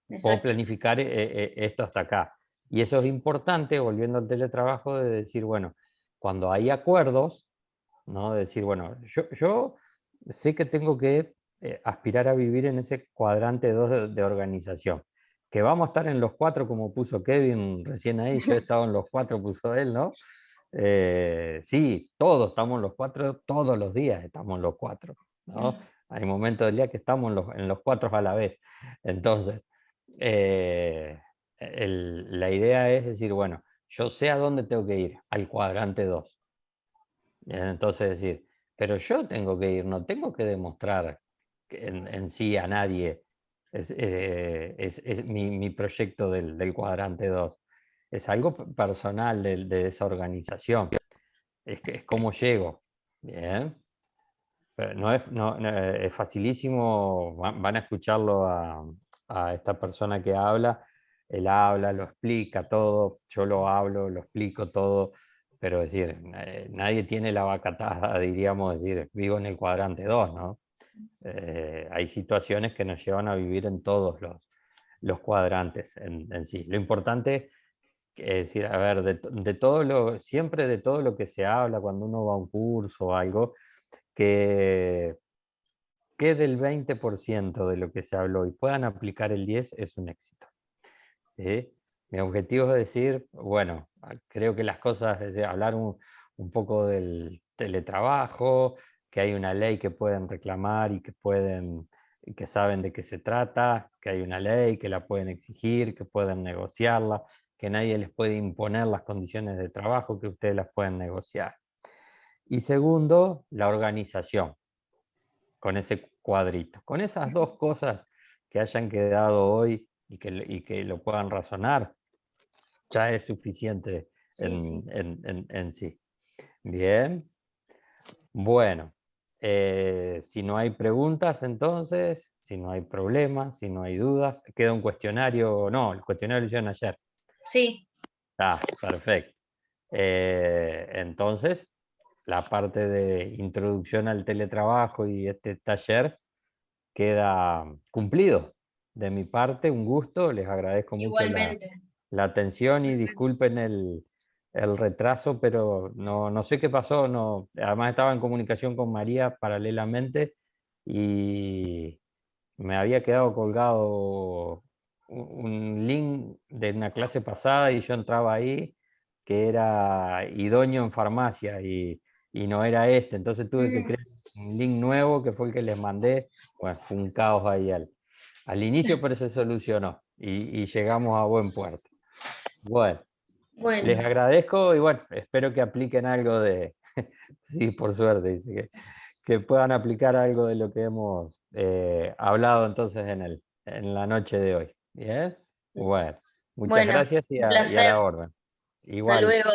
puedo Exacto. planificar esto hasta acá. Y eso es importante, volviendo al teletrabajo, de decir, bueno, cuando hay acuerdos, ¿no? De decir, bueno, yo sé que tengo que aspirar a vivir en ese cuadrante 2 de organización, que vamos a estar en los 4 como puso Kevin recién ahí, yo he estado en los 4, puso él, ¿no? Sí, todos estamos en los 4, todos los días estamos en los 4, ¿no? Hay momentos del día que estamos en los 4 a la vez. Entonces, la idea es decir, bueno, yo sé a dónde tengo que ir, al cuadrante 2. Entonces decir, pero yo tengo que ir, no tengo que demostrar en sí a nadie. Es mi proyecto del cuadrante 2. Es algo personal de esa organización. Es cómo llego. Bien. Pero es facilísimo, van a escucharlo a esta persona que habla, él habla, lo explica todo, yo lo hablo, lo explico todo, pero decir, nadie tiene la vaca atada, diríamos, decir, vivo en el cuadrante 2, ¿no? Hay situaciones que nos llevan a vivir en todos los cuadrantes en sí. Lo importante es decir, a ver, siempre de todo lo que se habla cuando uno va a un curso o algo, que del 20% de lo que se habló y puedan aplicar el 10 es un éxito. ¿Sí? Mi objetivo es decir, bueno, creo que las cosas, es decir, hablar un poco del teletrabajo, que hay una ley que pueden reclamar y que saben de qué se trata, que hay una ley que la pueden exigir, que pueden negociarla, que nadie les puede imponer las condiciones de trabajo, que ustedes las pueden negociar. Y segundo, la organización, con ese cuadrito. Con esas dos cosas que hayan quedado hoy y que lo puedan razonar, ya es suficiente en sí. Bien. Bueno, si no hay preguntas entonces, si no hay problemas, si no hay dudas, queda un cuestionario, no, el cuestionario lo hicieron ayer. Sí. Ah, perfecto. Entonces, la parte de introducción al teletrabajo y este taller queda cumplido. De mi parte, un gusto, les agradezco mucho Igualmente. la atención y disculpen el retraso, pero no sé qué pasó, además estaba en comunicación con María paralelamente y me había quedado colgado un link de una clase pasada y yo entraba ahí que era idóneo en farmacia y no era este, entonces tuve que crear un link nuevo que fue el que les mandé. Bueno, fue un caos ahí al inicio, pero se solucionó y llegamos a buen puerto. Bueno, Bueno, les agradezco y bueno, espero que apliquen algo sí, por suerte, dice que puedan aplicar algo de lo que hemos hablado entonces en la noche de hoy. ¿Bien? Bueno, muchas bueno, gracias un y a placer. la orden. Hasta Igual. luego.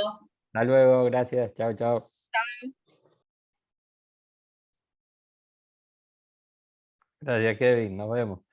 Hasta luego, gracias. Chao, chao. Gracias, Kevin. Nos vemos.